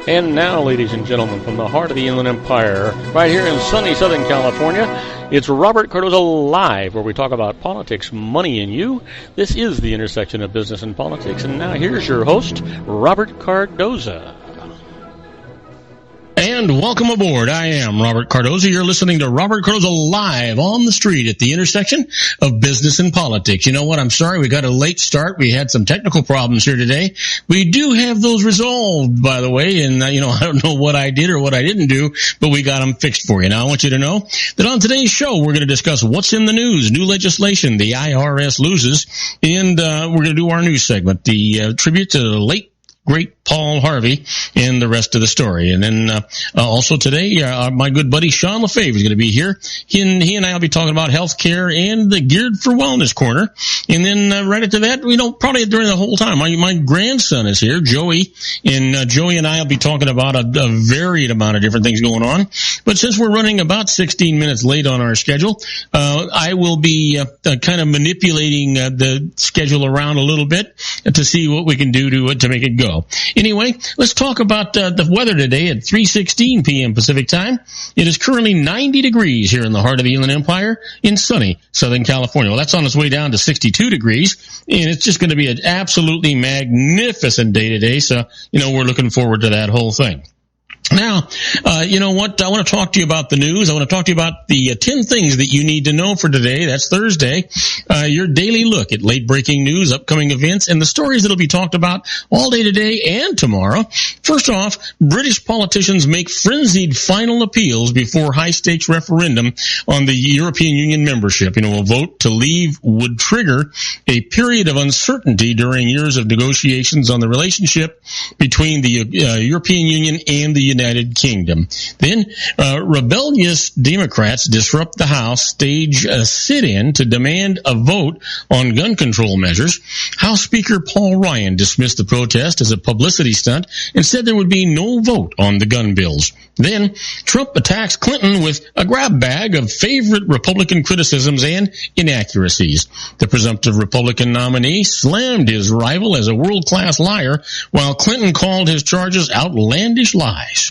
And now, ladies and gentlemen, from the heart of the Inland Empire, right here in sunny Southern California, it's Robert Cardoza Live, where we talk about politics, money, and you. This is the intersection of business and politics. And now here's your host, Robert Cardoza. And welcome aboard. I am Robert Cardoza. You're listening to Robert Cardoza Live on the street at the intersection of business and politics. You know what? I'm sorry we got a late start. We had some technical problems here today. We do have those resolved, by the way, and I don't know what I did or what I didn't do, but we got them fixed for you. Now, I want you to know that on today's show, we're going to discuss what's in the news, new legislation, the IRS loses, and we're going to do our news segment, the tribute to the late great Paul Harvey, and the rest of the story. And then also today, my good buddy Sean LaFave is going to be here. He and I will be talking about health care and the Geared for Wellness Corner. And then right after that, probably during the whole time, my grandson is here, Joey, and Joey and I will be talking about a varied amount of different things going on. But since we're running about 16 minutes late on our schedule, I will be kind of manipulating the schedule around a little bit to see what we can do to make it go. Anyway, let's talk about the weather today at 3:16 p.m. Pacific time. It is currently 90 degrees here in the heart of the Inland Empire in sunny Southern California. Well, that's on its way down to 62 degrees, and it's just going to be an absolutely magnificent day today. So, we're looking forward to that whole thing. Now, you know what? I want to talk to you about the news. I want to talk to you about the 10 things that you need to know for today. That's Thursday. Your daily look at late-breaking news, upcoming events, and the stories that will be talked about all day today and tomorrow. First off, British politicians make frenzied final appeals before high-stakes referendum on the European Union membership. A vote to leave would trigger a period of uncertainty during years of negotiations on the relationship between the European Union and the United Kingdom. Then, rebellious Democrats disrupt the House, stage a sit-in to demand a vote on gun control measures. House Speaker Paul Ryan dismissed the protest as a publicity stunt and said there would be no vote on the gun bills. Then, Trump attacks Clinton with a grab bag of favorite Republican criticisms and inaccuracies. The presumptive Republican nominee slammed his rival as a world-class liar, while Clinton called his charges outlandish lies.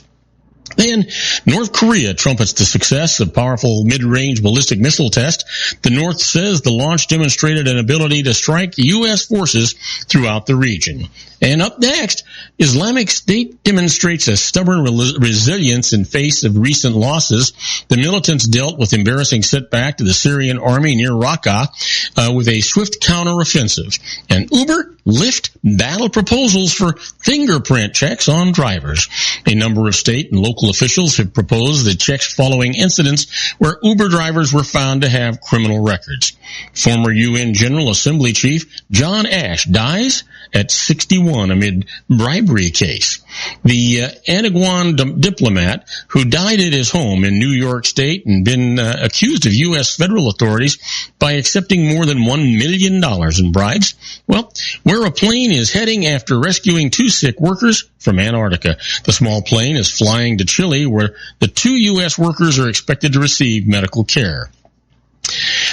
Then, North Korea trumpets the success of powerful mid-range ballistic missile test. The North says the launch demonstrated an ability to strike U.S. forces throughout the region. And up next, Islamic State demonstrates a stubborn resilience in face of recent losses. The militants dealt with embarrassing setback to the Syrian army near Raqqa with a swift counteroffensive. And Uber, Lyft battle proposals for fingerprint checks on drivers. A number of state and local officials have proposed the checks following incidents where Uber drivers were found to have criminal records. Former UN General Assembly Chief John Ash dies at 61 amid bribery case. The Antiguan diplomat who died at his home in New York State and been accused of U.S. federal authorities by accepting more than $1 million in bribes. Well, where a plane is heading after rescuing 2 sick workers from Antarctica. The small plane is flying to Chile, where the 2 U.S. workers are expected to receive medical care.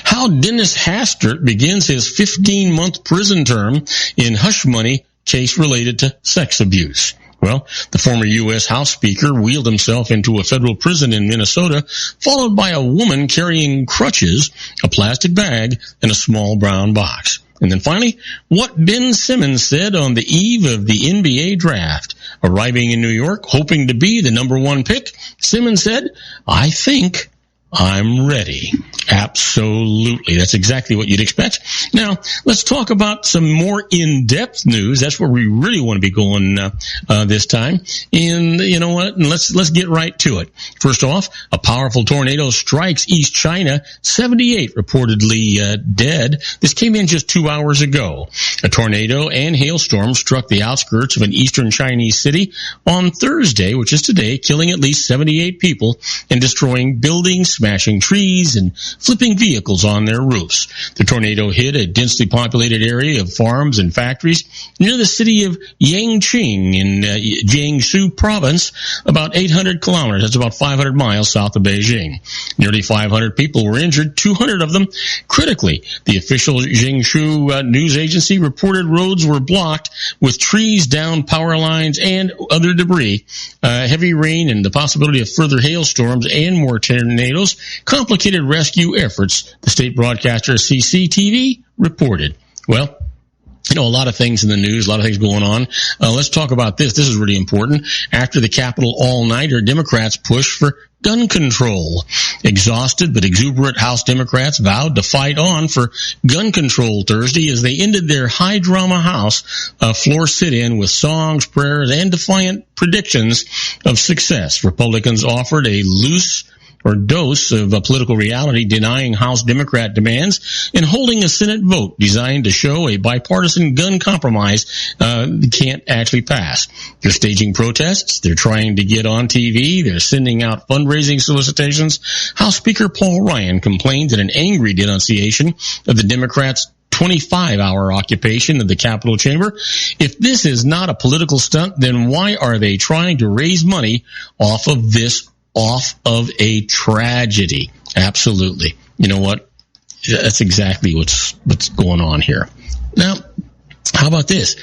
How Dennis Hastert begins his 15-month prison term in hush money case related to sex abuse. Well, the former U.S. House Speaker wheeled himself into a federal prison in Minnesota, followed by a woman carrying crutches, a plastic bag, and a small brown box. And then finally, what Ben Simmons said on the eve of the NBA draft. Arriving in New York, hoping to be the number 1 pick, Simmons said, "I think I'm ready." Absolutely. That's exactly what you'd expect. Now, let's talk about some more in-depth news. That's where we really want to be going this time. And you know what? Let's get right to it. First off, a powerful tornado strikes East China. 78 reportedly dead. This came in just 2 hours ago. A tornado and hailstorm struck the outskirts of an eastern Chinese city on Thursday, which is today, killing at least 78 people and destroying buildings, smashing trees and flipping vehicles on their roofs. The tornado hit a densely populated area of farms and factories near the city of Yangqing in Jiangsu province, about 800 kilometers. That's about 500 miles south of Beijing. Nearly 500 people were injured, 200 of them critically. The official Jiangsu news agency reported roads were blocked with trees down, power lines, and other debris. Heavy rain and the possibility of further hailstorms and more tornadoes complicated rescue efforts, the state broadcaster CCTV reported. Well, a lot of things in the news, a lot of things going on. Let's talk about this. This is really important. After the Capitol all-nighter, Democrats push for gun control. Exhausted but exuberant House Democrats vowed to fight on for gun control Thursday as they ended their high-drama House floor sit-in with songs, prayers, and defiant predictions of success. Republicans offered a dose of political reality, denying House Democrat demands and holding a Senate vote designed to show a bipartisan gun compromise can't actually pass. They're staging protests. They're trying to get on TV. They're sending out fundraising solicitations. House Speaker Paul Ryan complained in an angry denunciation of the Democrats' 25-hour occupation of the Capitol chamber. If this is not a political stunt, then why are they trying to raise money off of a tragedy? Absolutely. You know what? That's exactly what's going on here. Now, how about this?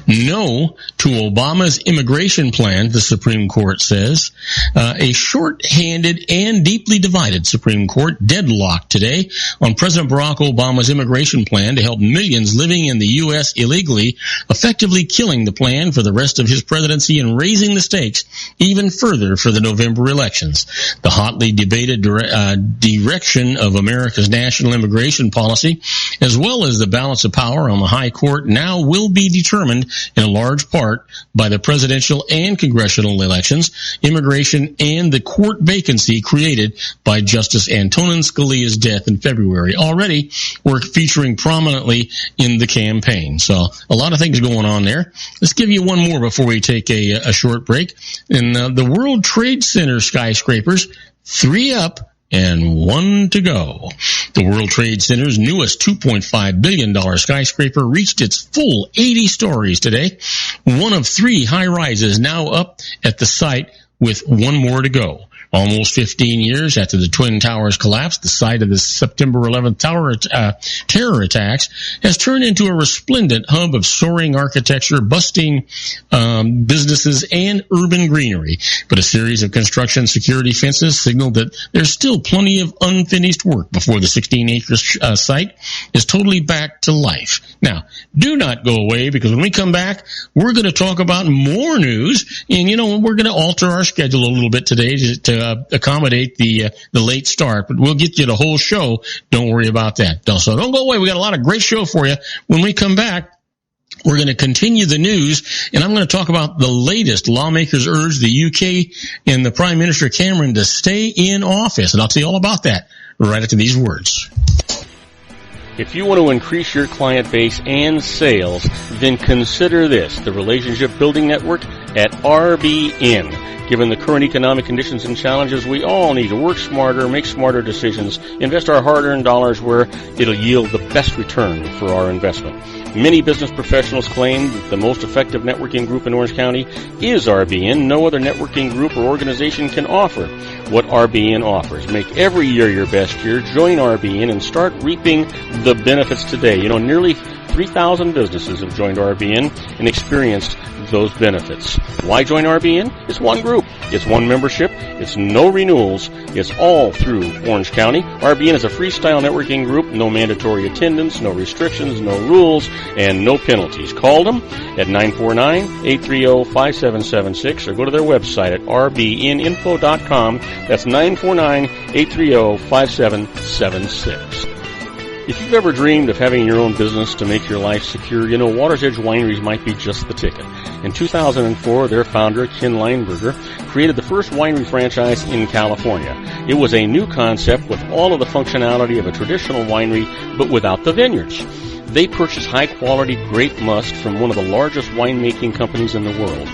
No to Obama's immigration plan, the Supreme Court says. A short-handed and deeply divided Supreme Court deadlocked today on President Barack Obama's immigration plan to help millions living in the U.S. illegally, effectively killing the plan for the rest of his presidency and raising the stakes even further for the November elections. The hotly debated direction of America's national immigration policy, as well as the balance of power on the high court, now will be determined in a large part by the presidential and congressional elections, immigration, and the court vacancy created by Justice Antonin Scalia's death in February. Already, we're featuring prominently in the campaign. So a lot of things going on there. Let's give you one more before we take a short break. In the World Trade Center skyscrapers, 3 up and 1 to go. The World Trade Center's newest $2.5 billion skyscraper reached its full 80 stories today. 1 of 3 high-rises now up at the site with 1 more to go. Almost 15 years after the Twin Towers collapsed, the site of the September 11th terror attacks has turned into a resplendent hub of soaring architecture, bustling businesses, and urban greenery. But a series of construction security fences signaled that there's still plenty of unfinished work before the 16-acre site is totally back to life. Now, do not go away, because when we come back, we're going to talk about more news, and we're going to alter our schedule a little bit today to accommodate the late start, but we'll get you the whole show. Don't worry about that. So don't go away. We got a lot of great show for you. When we come back, we're going to continue the news, and I'm going to talk about the latest. Lawmakers urge the UK and the Prime Minister Cameron to stay in office, and I'll tell you all about that right after these words. If you want to increase your client base and sales, then consider this, the Relationship Building Network at RBN. Given the current economic conditions and challenges, we all need to work smarter, make smarter decisions, invest our hard-earned dollars where it'll yield the best return for our investment. Many business professionals claim that the most effective networking group in Orange County is RBN. No other networking group or organization can offer what RBN offers. Make every year your best year. Join RBN and start reaping the benefits today. Nearly 3,000 businesses have joined RBN and experienced those benefits. Why join RBN? It's one group. It's one membership. It's no renewals. It's all through Orange County. RBN is a freestyle networking group. No mandatory attendance, no restrictions, no rules, and no penalties. Call them at 949-830-5776 or go to their website at rbninfo.com. That's 949-830-5776. If you've ever dreamed of having your own business to make your life secure, Water's Edge Wineries might be just the ticket. In 2004, their founder, Ken Leinberger, created the first winery franchise in California. It was a new concept with all of the functionality of a traditional winery, but without the vineyards. They purchased high-quality grape must from one of the largest winemaking companies in the world.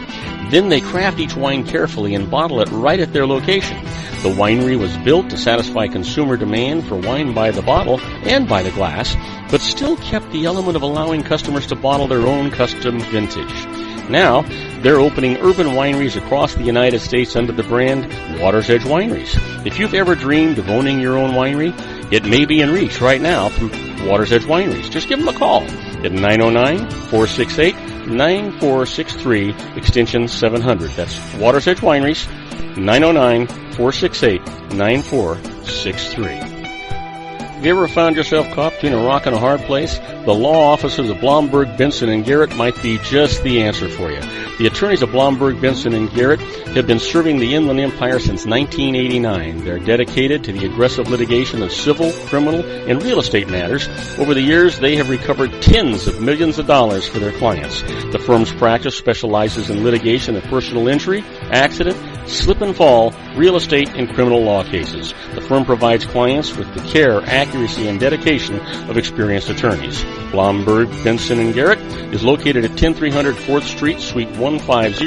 Then they craft each wine carefully and bottle it right at their location. The winery was built to satisfy consumer demand for wine by the bottle and by the glass, but still kept the element of allowing customers to bottle their own custom vintage. Now, they're opening urban wineries across the United States under the brand Water's Edge Wineries. If you've ever dreamed of owning your own winery, it may be in reach right now through Water's Edge Wineries. Just give them a call at 909-468-9463, extension 700. That's Water's Edge Wineries, 909-468-9463. Have you ever found yourself caught between a rock and a hard place? The law offices of Blomberg, Benson & Garrett might be just the answer for you. The attorneys of Blomberg, Benson & Garrett have been serving the Inland Empire since 1989. They're dedicated to the aggressive litigation of civil, criminal, and real estate matters. Over the years, they have recovered tens of millions of dollars for their clients. The firm's practice specializes in litigation of personal injury, accident, slip and fall, real estate, and criminal law cases. The firm provides clients with the care, accuracy, and dedication of experienced attorneys. Blomberg, Benson & Garrett is located at 10300 4th Street, Suite 150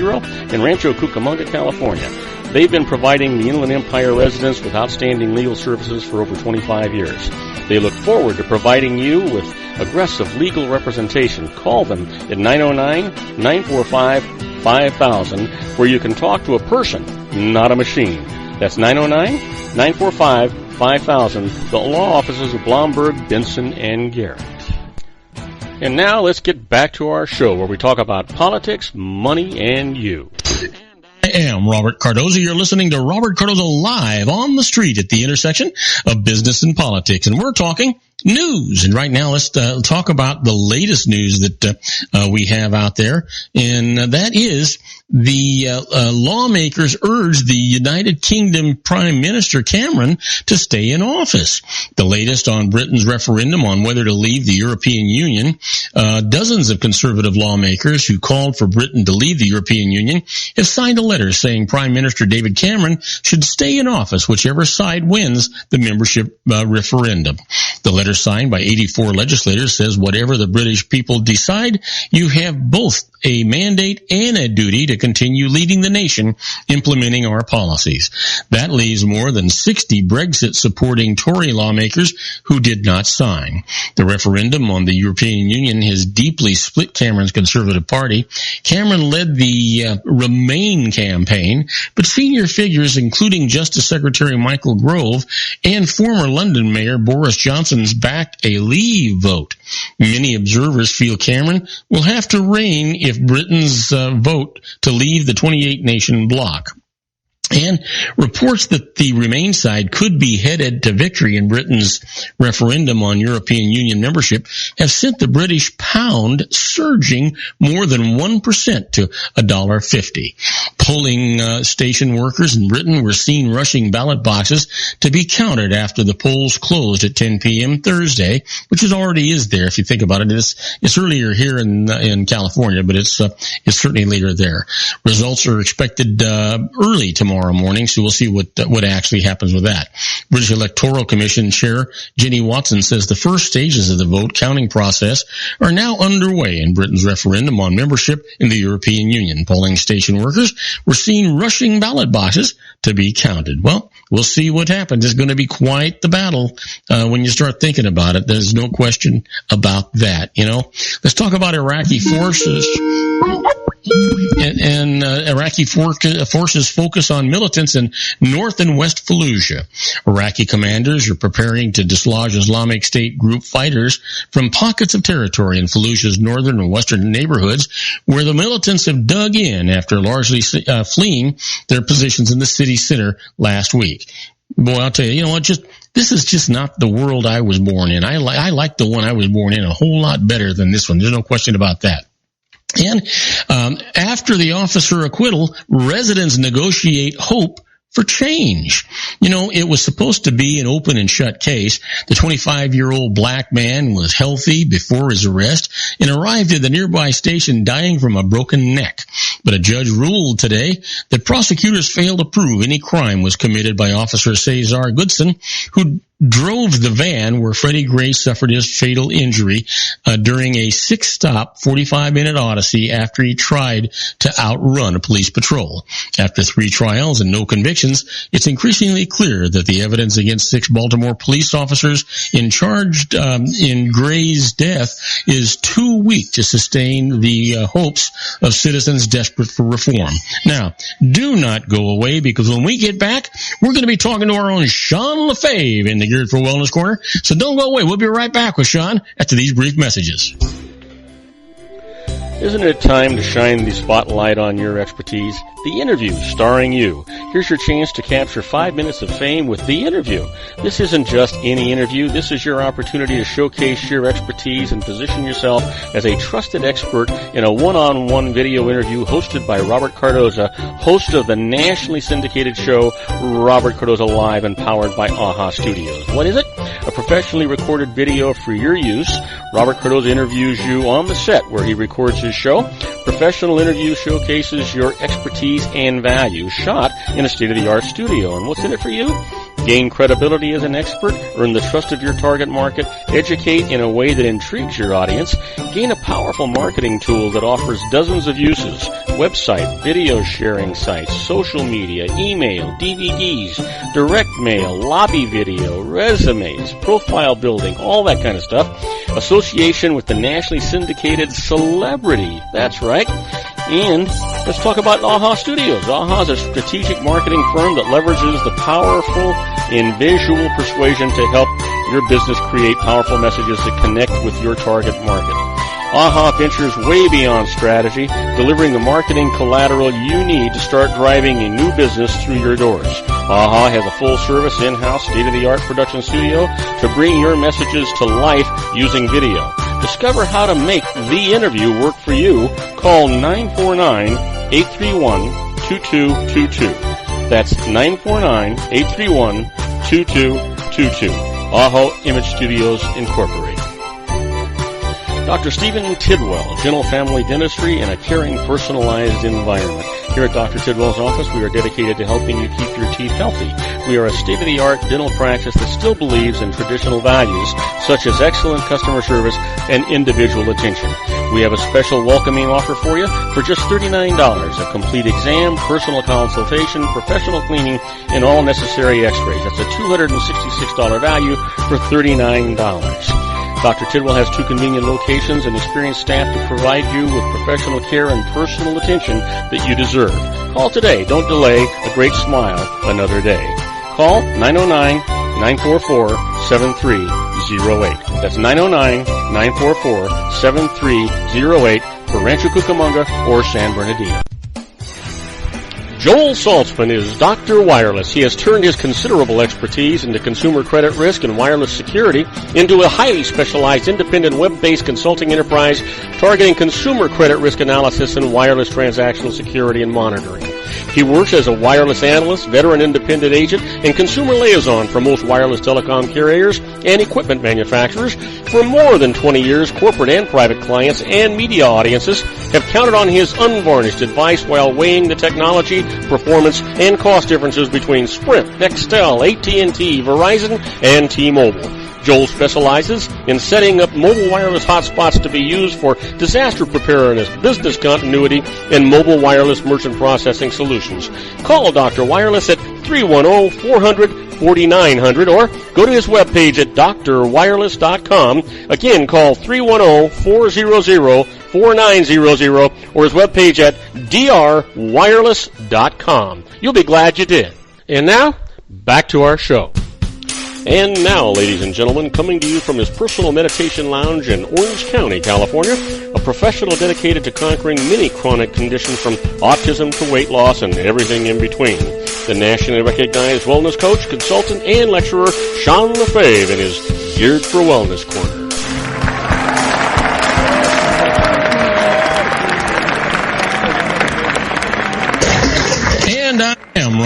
in Rancho Cucamonga, California. They've been providing the Inland Empire residents with outstanding legal services for over 25 years. They look forward to providing you with aggressive legal representation. Call them at 909-945-5000, where you can talk to a person, not a machine. That's 909-945-5000, the law offices of Blomberg, Benson & Garrett. And now let's get back to our show where we talk about politics, money, and you. I am Robert Cardoza. You're listening to Robert Cardoza live on the street at the intersection of business and politics. And we're talking news. And right now, let's talk about the latest news that we have out there. And that is the lawmakers urge the United Kingdom Prime Minister Cameron to stay in office. The latest on Britain's referendum on whether to leave the European Union. Dozens of conservative lawmakers who called for Britain to leave the European Union have signed a letter saying Prime Minister David Cameron should stay in office, whichever side wins the membership referendum. The letter signed by 84 legislators says whatever the British people decide, you have both a mandate and a duty to continue leading the nation implementing our policies. That leaves more than 60 Brexit-supporting Tory lawmakers who did not sign. The referendum on the European Union has deeply split Cameron's Conservative Party. Cameron led the Remain campaign, but senior figures including Justice Secretary Michael Gove and former London Mayor Boris Johnson's backed a Leave vote. Many observers feel Cameron will have to reign if Britain's vote to leave the 28-nation bloc. And reports that the Remain side could be headed to victory in Britain's referendum on European Union membership have sent the British pound surging more than 1% to $1.50. Polling station workers in Britain were seen rushing ballot boxes to be counted after the polls closed at 10 p.m. Thursday, which already is there if you think about it. It's earlier here in California, but it's certainly later there. Results are expected early tomorrow morning, so we'll see what actually happens with that. British Electoral Commission Chair Jenny Watson says the first stages of the vote counting process are now underway in Britain's referendum on membership in the European Union. Polling station workers were seen rushing ballot boxes to be counted. Well, we'll see what happens. It's going to be quite the battle when you start thinking about it. There's no question about that. You know, let's talk about Iraqi forces. And Iraqi forces focus on militants in North and West Fallujah. Iraqi commanders are preparing to dislodge Islamic State group fighters from pockets of territory in Fallujah's northern and western neighborhoods, where the militants have dug in after largely fleeing their positions in the city center last week. Boy, I'll tell you, you know what, this is just not the world I was born in. I like the one I was born in a whole lot better than this one. There's no question about that. And after the officer acquittal, residents negotiate hope for change. You know, it was supposed to be an open and shut case. The 25-year-old black man was healthy before his arrest and arrived at the nearby station dying from a broken neck. But a judge ruled today that prosecutors failed to prove any crime was committed by Officer Cesar Goodson, who drove the van where Freddie Gray suffered his fatal injury during a 6-stop, 45-minute odyssey after he tried to outrun a police patrol. After 3 trials and no convictions, it's increasingly clear that the evidence against 6 Baltimore police officers charged in Gray's death is too weak to sustain the hopes of citizens desperate for reform. Now, do not go away, because when we get back, we're going to be talking to our own Sean LaFave in the Geared for Wellness Corner. So don't go away. We'll be right back with Sean after these brief messages. Isn't it time to shine the spotlight on your expertise? The Interview, starring you. Here's your chance to capture 5 minutes of fame with The Interview. This isn't just any interview. This is your opportunity to showcase your expertise and position yourself as a trusted expert in a one-on-one video interview hosted by Robert Cardoza, host of the nationally syndicated show Robert Cardoza Live, and powered by AHA Studios. What is it? A professionally recorded video for your use. Robert Cardoza interviews you on the set where he records his show. Professional interview showcases your expertise and value, shot in a state-of-the-art studio. And what's in it for you? Gain credibility as an expert, earn the trust of your target market, educate in a way that intrigues your audience, gain a powerful marketing tool that offers dozens of uses: website, video sharing sites, social media, email, DVDs, direct mail, lobby video, resumes, profile building, all that kind of stuff. Association with the nationally syndicated celebrity. That's right. And let's talk about AHA Studios. AHA is a strategic marketing firm that leverages the powerful in visual persuasion to help your business create powerful messages that connect with your target market. AHA ventures way beyond strategy, delivering the marketing collateral you need to start driving a new business through your doors. AHA has a full-service, in-house, state-of-the-art production studio to bring your messages to life using video. Discover how to make The Interview work for you. Call 949-831-2222. That's 949-831-2222. AHA Image Studios, Incorporated. Dr. Stephen Tidwell, Dental Family Dentistry in a caring, personalized environment. Here at Dr. Tidwell's office, we are dedicated to helping you keep your teeth healthy. We are a state-of-the-art dental practice that still believes in traditional values, such as excellent customer service and individual attention. We have a special welcoming offer for you for just $39, a complete exam, personal consultation, professional cleaning, and all necessary x-rays. That's a $266 value for $39. Dr. Tidwell has 2 convenient locations and experienced staff to provide you with professional care and personal attention that you deserve. Call today. Don't delay. A great smile another day. Call 909-944-7308. That's 909-944-7308 for Rancho Cucamonga or San Bernardino. Joel Saltzman is Dr. Wireless. He has turned his considerable expertise into consumer credit risk and wireless security into a highly specialized independent web-based consulting enterprise targeting consumer credit risk analysis and wireless transactional security and monitoring. He works as a wireless analyst, veteran independent agent, and consumer liaison for most wireless telecom carriers and equipment manufacturers. For more than 20 years, corporate and private clients and media audiences have counted on his unvarnished advice while weighing the technology, performance, and cost differences between Sprint, Nextel, AT&T, Verizon, and T-Mobile. Joel specializes in setting up mobile wireless hotspots to be used for disaster preparedness, business continuity, and mobile wireless merchant processing solutions. Call Dr. Wireless at 310-400-4900 or go to his webpage at drwireless.com. Again, call 310-400-4900 or his webpage at drwireless.com. You'll be glad you did. And now, back to our show. And now, ladies and gentlemen, coming to you from his personal meditation lounge in Orange County, California, a professional dedicated to conquering many chronic conditions from autism to weight loss and everything in between. The nationally recognized wellness coach, consultant, and lecturer, Sean LaFave, in his Geared for Wellness Corner.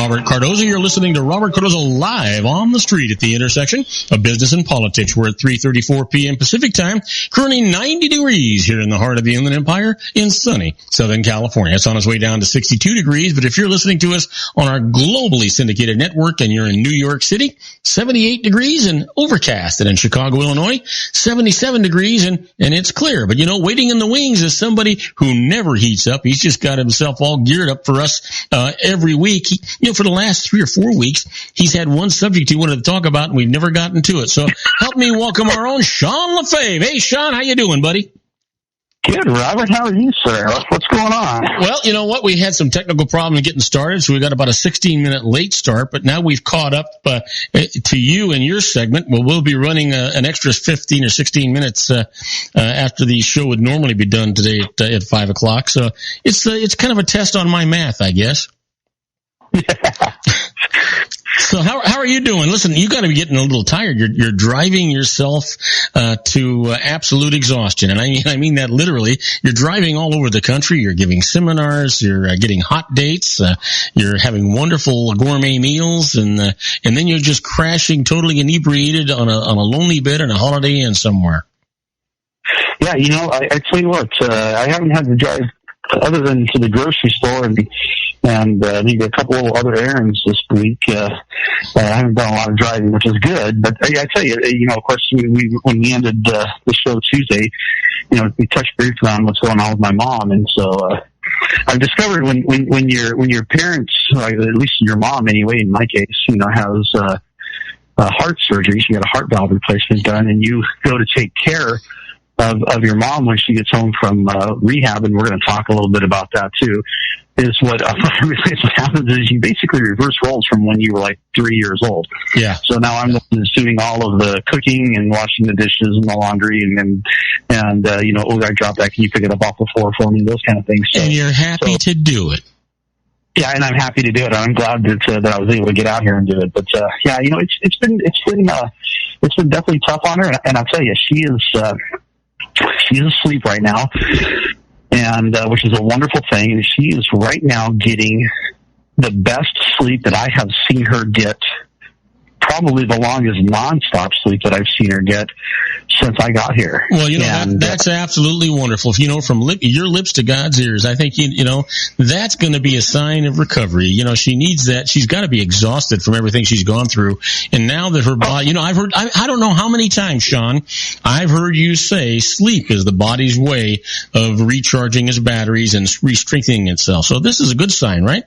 Robert Cardoza. You're listening to Robert Cardoza live on the street at the intersection of business and politics. We're at 3:34 p.m. Pacific time, currently 90 degrees here in the heart of the Inland Empire in sunny Southern California. It's on its way down to 62 degrees, but if you're listening to us on our globally syndicated network and you're in New York City, 78 degrees and overcast. And in Chicago, Illinois, 77 degrees and it's clear. But waiting in the wings is somebody who never heats up. He's just got himself all geared up for us every week. For the last 3 or 4 weeks, he's had one subject he wanted to talk about, and we've never gotten to it. So help me welcome our own Sean LaFave. Hey, Sean, how you doing, buddy? Good, Robert. How are you, sir? What's going on? Well, you know what? We had some technical problems getting started, so we got about a 16-minute late start, but now we've caught up to you and your segment. Well, we'll be running an extra 15 or 16 minutes after the show would normally be done today at 5 o'clock. So it's kind of a test on my math, I guess. Yeah. So how are you doing? Listen, you got to be getting a little tired. You're driving yourself to absolute exhaustion, and I mean that literally. You're driving all over the country. You're giving seminars. You're getting hot dates. You're having wonderful gourmet meals, and then you're just crashing totally inebriated on a lonely bed in a Holiday Inn somewhere. Yeah, I tell you what, I haven't had to drive other than to the grocery store and maybe a couple of other errands this week. I haven't done a lot of driving, which is good. But I tell you, of course, when we ended the show Tuesday, we touched briefly on what's going on with my mom, and so I've discovered when your parents, or at least your mom anyway, in my case, has heart surgery. She got a heart valve replacement done, and you go to take care of your mom when she gets home from rehab, and we're going to talk a little bit about that too. Is what happens is you basically reverse roles from when you were like 3 years old. Yeah. So now I'm doing all of the cooking and washing the dishes and the laundry and I drop that. Can you pick it up off the floor for me? Those kind of things. So, and you're happy to do it. Yeah, and I'm happy to do it. I'm glad that I was able to get out here and do it. But it's been definitely tough on her, and I'll tell you, she's asleep right now. And which is a wonderful thing. And she is right now getting the best sleep that I have seen her get, probably the longest nonstop sleep that I've seen her get since I got here. Well, that's absolutely wonderful. From your lips to God's ears, I think that's going to be a sign of recovery. She needs that. She's got to be exhausted from everything she's gone through, and now that her body, I don't know how many times, Sean, I've heard you say sleep is the body's way of recharging its batteries and re-strengthening itself. So this is a good sign, right?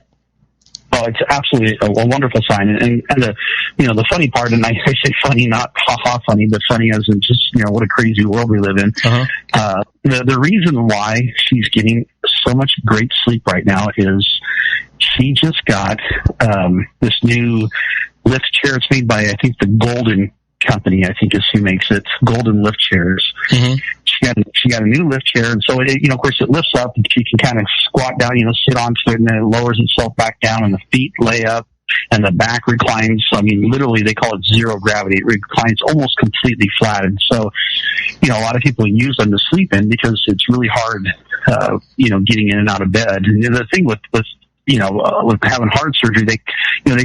Oh, it's absolutely a wonderful sign. And the funny part, and I say funny, not ha-ha funny, but funny as in just, what a crazy world we live in. Uh-huh. The reason why she's getting so much great sleep right now is she just got this new lift chair. It's made by, I think, the Golden Company, I think is who makes it, Golden lift chairs. Mm-hmm. She got a new lift chair, and so it, of course, it lifts up, and she can kind of squat down, sit onto it, and then it lowers itself back down, and the feet lay up, and the back reclines. I mean, literally, they call it zero gravity. It reclines almost completely flat, and so, a lot of people use them to sleep in because it's really hard, getting in and out of bed. And the thing with having heart surgery, they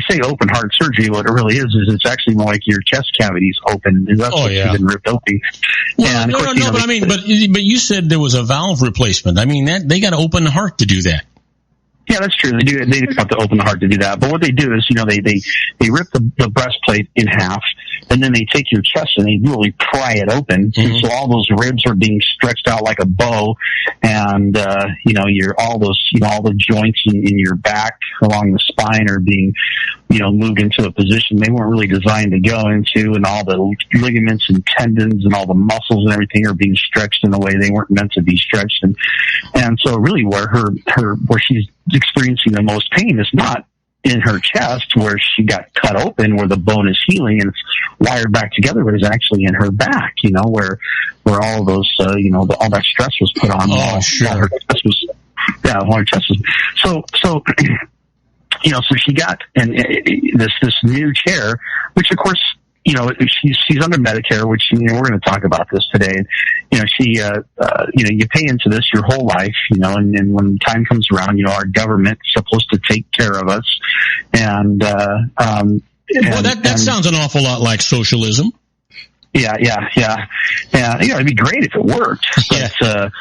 say open heart surgery. What it really is it's actually more like your chest cavity's open. And that's what's been ripped open. Well, but you said there was a valve replacement. I mean, that they got to open the heart to do that. Yeah, that's true. They do have to open the heart to do that. But what they do is, they rip the breastplate in half, and then they take your chest and they really pry it open. Mm-hmm. And so all those ribs are being stretched out like a bow, and all the joints in your back along the spine are being moved into a position they weren't really designed to go into, and all the ligaments and tendons and all the muscles and everything are being stretched in a way they weren't meant to be stretched. And so really where where she's experiencing the most pain is not in her chest where she got cut open, where the bone is healing and it's wired back together, but it's actually in her back, where all of those, all that stress was put on. Oh, sure. While her chest was. So she got this new chair, which of course, you know, she's under Medicare, which, you know, we're going to talk about this today. You know, she, you know, you pay into this your whole life, you know, and when time comes around, you know, our government's supposed to take care of us. And, well, that sounds an awful lot like socialism. Yeah. You know, it'd be great if it worked. But,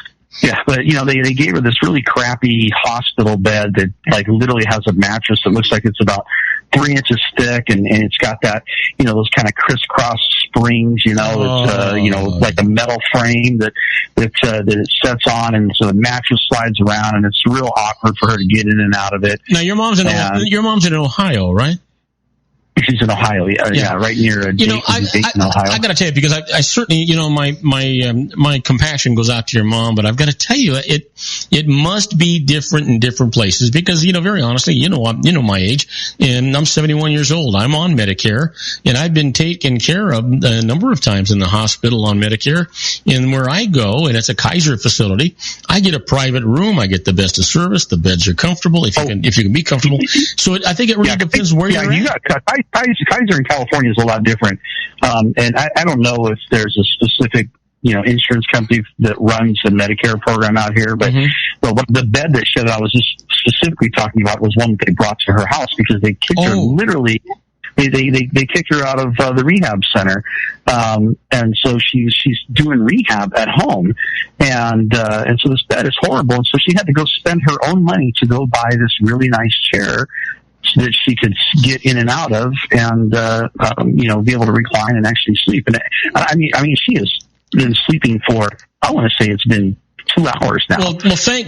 yeah, but, you know, they gave her this really crappy hospital bed that, like, literally has a mattress that looks like it's about 3 inches thick, and it's got that, you know, those kind of crisscross springs, you know, it's, you know, like a metal frame that it sets on, and so the mattress slides around, and it's real awkward for her to get in and out of it. Now, your mom's in Ohio, right? She's in Ohio, yeah, right near Dayton, Ohio. I got to tell you, because I certainly, you know, my compassion goes out to your mom, but I've got to tell you, it must be different in different places, because, you know, very honestly, you know my age, and I'm 71 years old. I'm on Medicare, and I've been taken care of a number of times in the hospital on Medicare. And where I go, and it's a Kaiser facility, I get a private room. I get the best of service. The beds are comfortable if you can be comfortable. So I think it really depends where you're at. Kaiser in California is a lot different, and I don't know if there's a specific, you know, insurance company that runs the Medicare program out here, but the bed that showed I was just specifically talking about was one that they brought to her house, because they kicked her literally. They kicked her out of the rehab center, and so she's doing rehab at home, and so this bed is horrible, and so she had to go spend her own money to go buy this really nice chair that she could get in and out of, and you know, be able to recline and actually sleep. And I mean, she has been sleeping for, I want to say it's been 2 hours now. Well, thank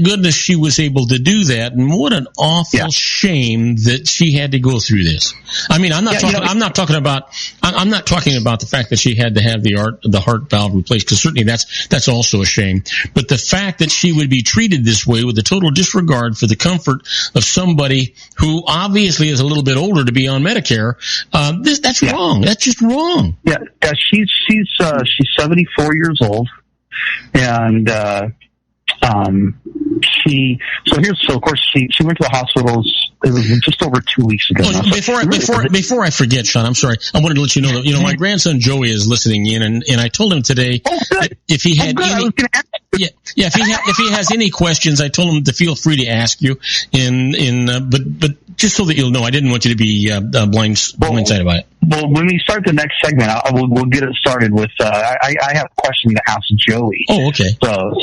goodness she was able to do that. And what an awful shame that she had to go through this. I mean, I'm not talking about the fact that she had to have the heart valve replaced, because certainly that's also a shame. But the fact that she would be treated this way, with a total disregard for the comfort of somebody who obviously is a little bit older to be on Medicare, that's wrong. That's just wrong. Yeah, she's 74 years old. And of course she went to the hospitals. It was just over 2 weeks ago. Before I forget, Sean, I'm sorry. I wanted to let you know that, you know, my grandson Joey is listening in, and I told him today if he had if he has any questions, I told him to feel free to ask you. But just so that you'll know, I didn't want you to be blindsided by it. Well, when we start the next segment, we'll get it started with. I have a question to ask Joey. Oh, okay. So,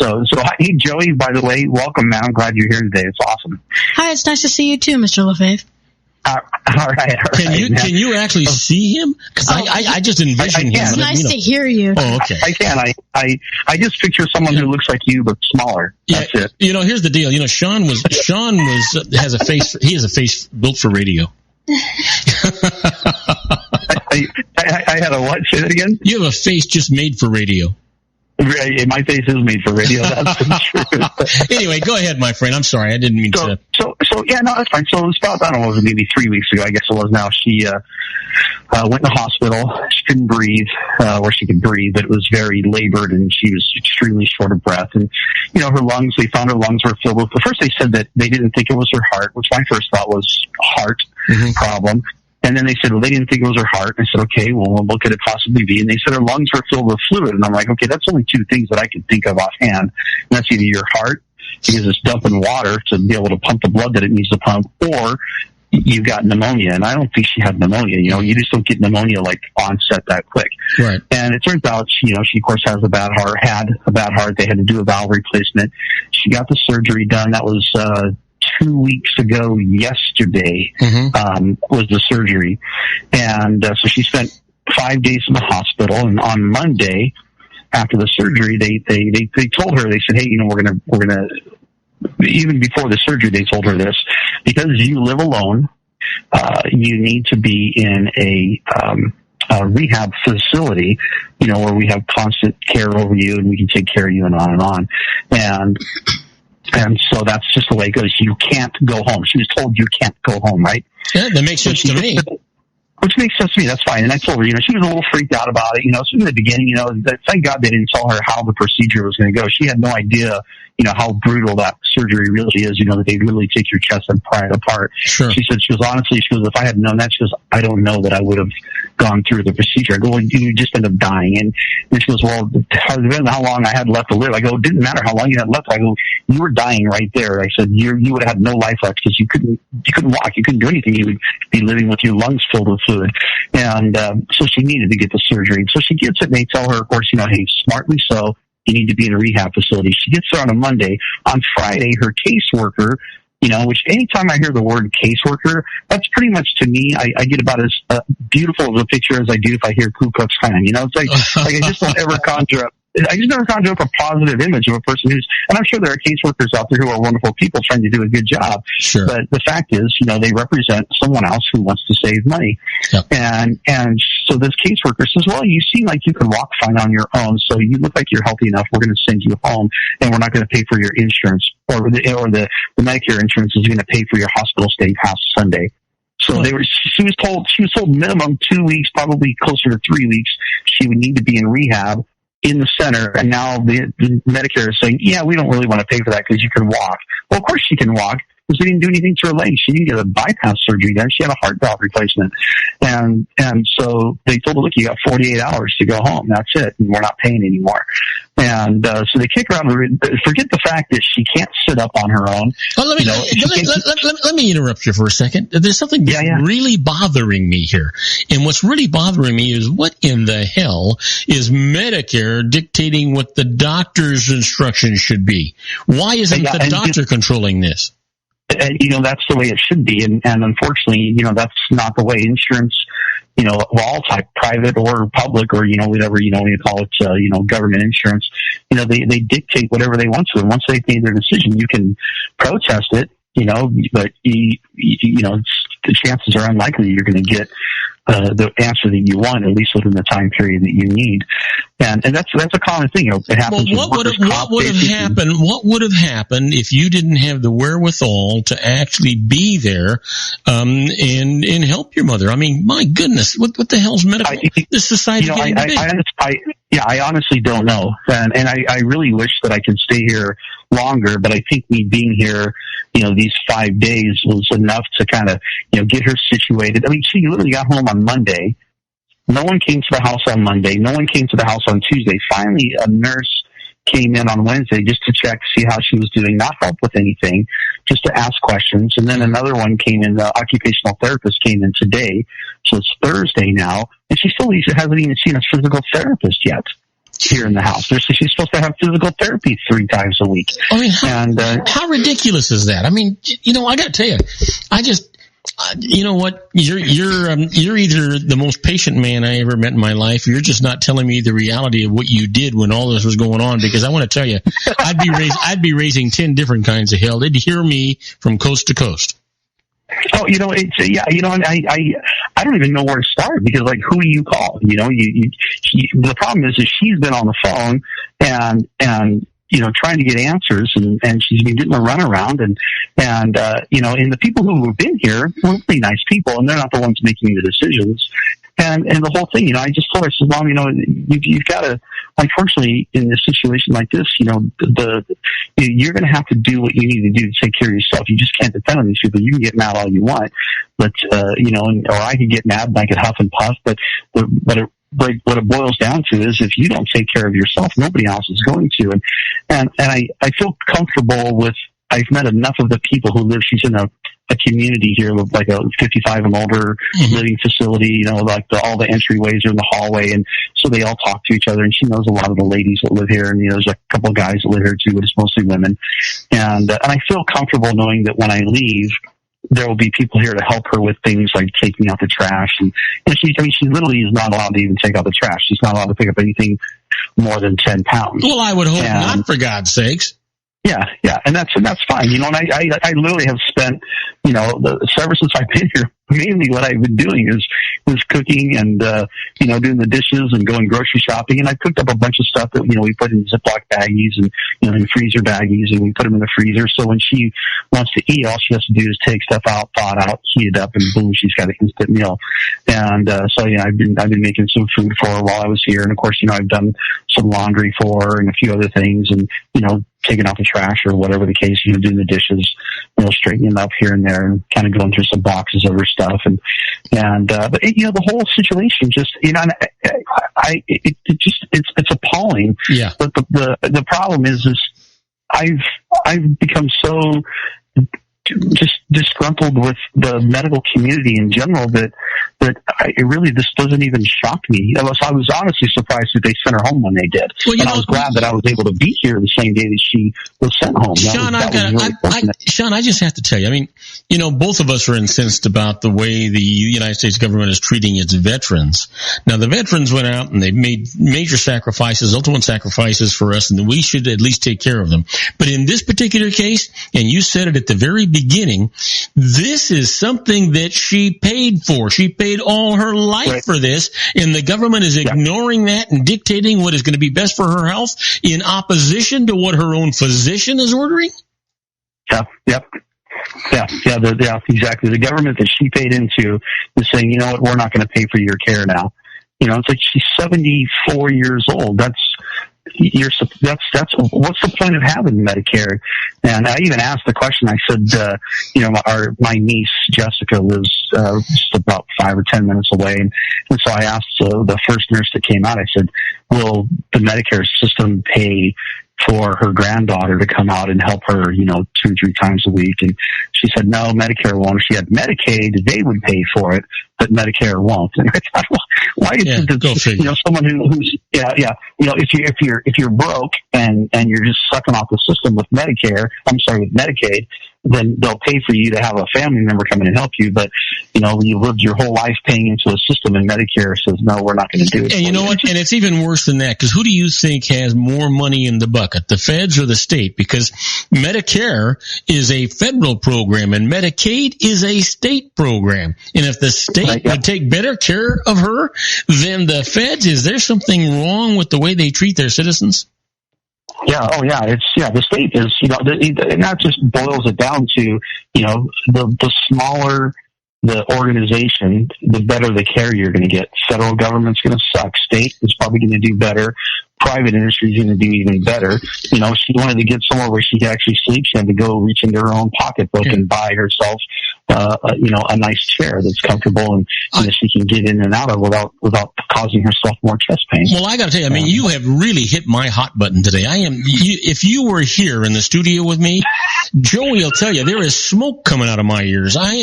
hey, Joey. By the way, welcome, man. I'm glad you're here today. It's awesome. Hi, it's nice to see you too, Mr. LaFave. All right. Can you actually see him? Because I just envision him. It's nice to hear you. Oh, okay. I can. I just picture someone who looks like you but smaller. That's it. You know, here's the deal. You know, Sean has a face. He has a face built for radio. I had a what? Say that again? You have a face just made for radio. My face is made for radio. That's true. Anyway, go ahead, my friend. I'm sorry. I didn't mean to. So yeah, no, that's fine. So it was about, I don't know, it was maybe 3 weeks ago, I guess it was now. She went in the hospital. She couldn't breathe, or she could breathe, but it was very labored, and she was extremely short of breath. And, you know, they found her lungs were filled with, first they said that they didn't think it was her heart, which my first thought was heart problem. And then they said, well, they didn't think it was her heart. I said, okay, well, what could it possibly be? And they said her lungs were filled with fluid. And I'm like, okay, that's only 2 things that I could think of offhand. And that's either your heart, because it's dumping water to be able to pump the blood that it needs to pump, or you've got pneumonia. And I don't think she had pneumonia. You know, you just don't get pneumonia like onset that quick. Right. And it turns out, she of course had a bad heart. They had to do a valve replacement. She got the surgery done. That was, 2 weeks ago yesterday, was the surgery. And so she spent 5 days in the hospital, and on Monday after the surgery, they told her, they said, hey, you know, we're gonna, even before the surgery, they told her this, because you live alone, you need to be in a rehab facility, you know, where we have constant care over you and we can take care of you, and on and on. And so that's just the way it goes. You can't go home. She was told you can't go home, right? Yeah, that makes sense to me. Which makes sense to me. That's fine. And I told her, you know, she was a little freaked out about it. You know, so in the beginning, you know, thank God they didn't tell her how the procedure was going to go. She had no idea, you know, how brutal that surgery really is. You know, that they literally take your chest and pry it apart. Sure. She said, honestly, if I had known that, I don't know that I would have gone through the procedure. I go, well, you just end up dying. And she goes, well, depending on how long I had left to live. I go, it didn't matter how long you had left. I go, you were dying right there. I said, you would have had no life left because you couldn't walk. You couldn't do anything. You would be living with your lungs filled with fluid. And so she needed to get the surgery. So she gets it, and they tell her, of course, hey, smartly so, you need to be in a rehab facility. She gets there on a Monday. On Friday, her caseworker, which anytime I hear the word caseworker, that's pretty much, to me, I get about as beautiful of a picture as I do if I hear Ku Klux Klan. It's like I just don't ever conjure up. I just never conjure up a positive image of a person who's, and I'm sure there are caseworkers out there who are wonderful people trying to do a good job. Sure. But the fact is, they represent someone else who wants to save money. Yep. And so this caseworker says, well, you seem like you can walk fine on your own, so you look like you're healthy enough. We're going to send you home, and we're not going to pay for your insurance, or the Medicare insurance is going to pay for your hospital stay past Sunday. So she was told minimum 2 weeks, probably closer to 3 weeks, she would need to be in rehab in the center, and now the Medicare is saying, yeah, we don't really want to pay for that because you can walk. Well, of course she can walk, because they didn't do anything to her legs. She didn't get a bypass surgery done. She had a heart valve replacement. And so they told her, look, you got 48 hours to go home. That's it. And we're not paying anymore. And so they kick her out. Forget the fact that she can't sit up on her own. Well, let me interrupt you for a second. There's something really bothering me here. And what's really bothering me is, what in the hell is Medicare dictating what the doctor's instructions should be? Why isn't the doctor controlling this? And, that's the way it should be. And unfortunately, that's not the way insurance, of all type, private or public, or, whatever, you call it, government insurance, they dictate whatever they want to. And once they've made their decision, you can protest it, but, the chances are unlikely you're going to get the answer that you want, at least within the time period that you need. And that's a common thing. It happens. Well, what would have happened? What would have happened if you didn't have the wherewithal to actually be there and help your mother? I mean, my goodness, what the hell's this society getting big? I honestly don't know, and I really wish that I could stay here longer, but I think me being here, these 5 days was enough to kind of, get her situated. I mean, she literally got home on Monday. No one came to the house on Monday. No one came to the house on Tuesday. Finally, a nurse came in on Wednesday just to check, see how she was doing, not help with anything, just to ask questions. And then another one came in, the occupational therapist came in today. So it's Thursday now, and she still hasn't even seen a physical therapist yet here in the house. She's supposed to have physical therapy 3 times a week. I mean, how ridiculous is that? I mean, I got to tell you, you know what? You're either the most patient man I ever met in my life, or you're just not telling me the reality of what you did when all this was going on. Because I want to tell you, I'd be raising 10 different kinds of hell. They'd hear me from coast to coast. Oh, I don't even know where to start, because who do you call? The problem is she's been on the phone and trying to get answers, and she's been getting a runaround, and the people who have been here were really nice people, and they're not the ones making the decisions. And the whole thing, I just told her, I said, Mom, you've got to, unfortunately, in a situation like this, you're going to have to do what you need to do to take care of yourself. You just can't depend on these people. You can get mad all you want, but, or I could get mad and I could huff and puff, but what it boils down to is, if you don't take care of yourself, nobody else is going to. And I feel comfortable with, I've met enough of the people who live, she's in a community here with a 55 and older living facility, all the entryways are in the hallway, and so they all talk to each other, and she knows a lot of the ladies that live here, and there's a couple of guys that live here too, but it's mostly women. And I feel comfortable knowing that when I leave, there will be people here to help her with things like taking out the trash. And she literally is not allowed to even take out the trash. She's not allowed to pick up anything more than 10 pounds. Well, I would hope not, for God's sakes. Yeah, and that's fine. And I literally have spent, ever since I've been here, mainly what I've been doing is cooking and, doing the dishes and going grocery shopping. And I cooked up a bunch of stuff that, we put in Ziploc baggies and, in freezer baggies, and we put them in the freezer. So when she wants to eat, all she has to do is take stuff out, thaw it out, heat it up, and boom, she's got an instant meal. And, I've been making some food for her while I was here. And of course, I've done some laundry for her and a few other things. And, taking out the trash or whatever the case, doing the dishes, straightening them up here and there, and kind of going through some boxes of her stuff, but the whole situation just, it's appalling. Yeah. But the problem is I've become so just disgruntled with the medical community in general that this doesn't even shock me. I was honestly surprised that they sent her home when they did. Well, and I was glad that I was able to be here the same day that she was sent home. Sean, I just have to tell you, I mean, both of us are incensed about the way the United States government is treating its veterans. Now, the veterans went out and they made major sacrifices, ultimate sacrifices for us, and we should at least take care of them. But in this particular case, and you said it at the very beginning, this is something that she paid for. She paid all her life for this, and the government is ignoring that and dictating what is going to be best for her health in opposition to what her own physician is ordering? Yeah, exactly. The government that she paid into is saying, you know what, we're not going to pay for your care now. It's like she's 74 years old. That's what's the point of having Medicare? And I even asked the question. I said, my niece Jessica lives just about 5 or 10 minutes away, and so I asked the first nurse that came out. I said, "Will the Medicare system pay for her granddaughter to come out and help her, 2 or 3 times a week?" And she said, "No, Medicare won't. If she had Medicaid, they would pay for it, but Medicare won't." And I thought, well, why is it someone who's if you're broke and you're just sucking off the system with Medicaid, then they'll pay for you to have a family member come in and help you. But, you lived your whole life paying into a system, and Medicare says, no, we're not going to do it. And you know what? And it's even worse than that, because who do you think has more money in the bucket, the feds or the state? Because Medicare is a federal program, and Medicaid is a state program. And if the state would take better care of her than the feds, is there something wrong with the way they treat their citizens? Yeah. Oh, yeah. The state is, and that just boils it down to, the smaller the organization, the better the care you're going to get. Federal government's going to suck. State is probably going to do better. Private industry is going to do even better. She wanted to get somewhere where she could actually sleep. She had to go reach into her own pocketbook and buy herself, a nice chair that's comfortable and that she can get in and out of without causing herself more chest pain. Well, I got to tell you, I mean, you have really hit my hot button today. If you were here in the studio with me, Joey will tell you there is smoke coming out of my ears. I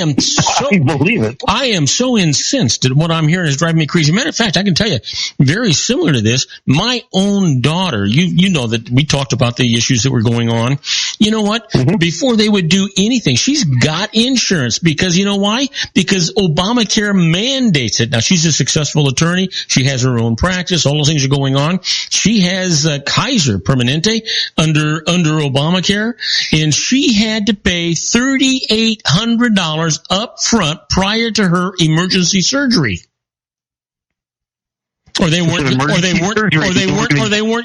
believe it. I am so incensed at what I'm hearing is driving me crazy. Matter of fact, I can tell you, very similar to this, my own daughter, you know that we talked about the issues that were going on. You know what? Mm-hmm. Before they would do anything, she's got insurance because you know why? Because Obamacare mandates it. Now, she's a successful attorney. She has her own practice. All those things are going on. She has Kaiser Permanente under Obamacare, and she had to pay $3,800 up front prior to her emergency surgery. Or they weren't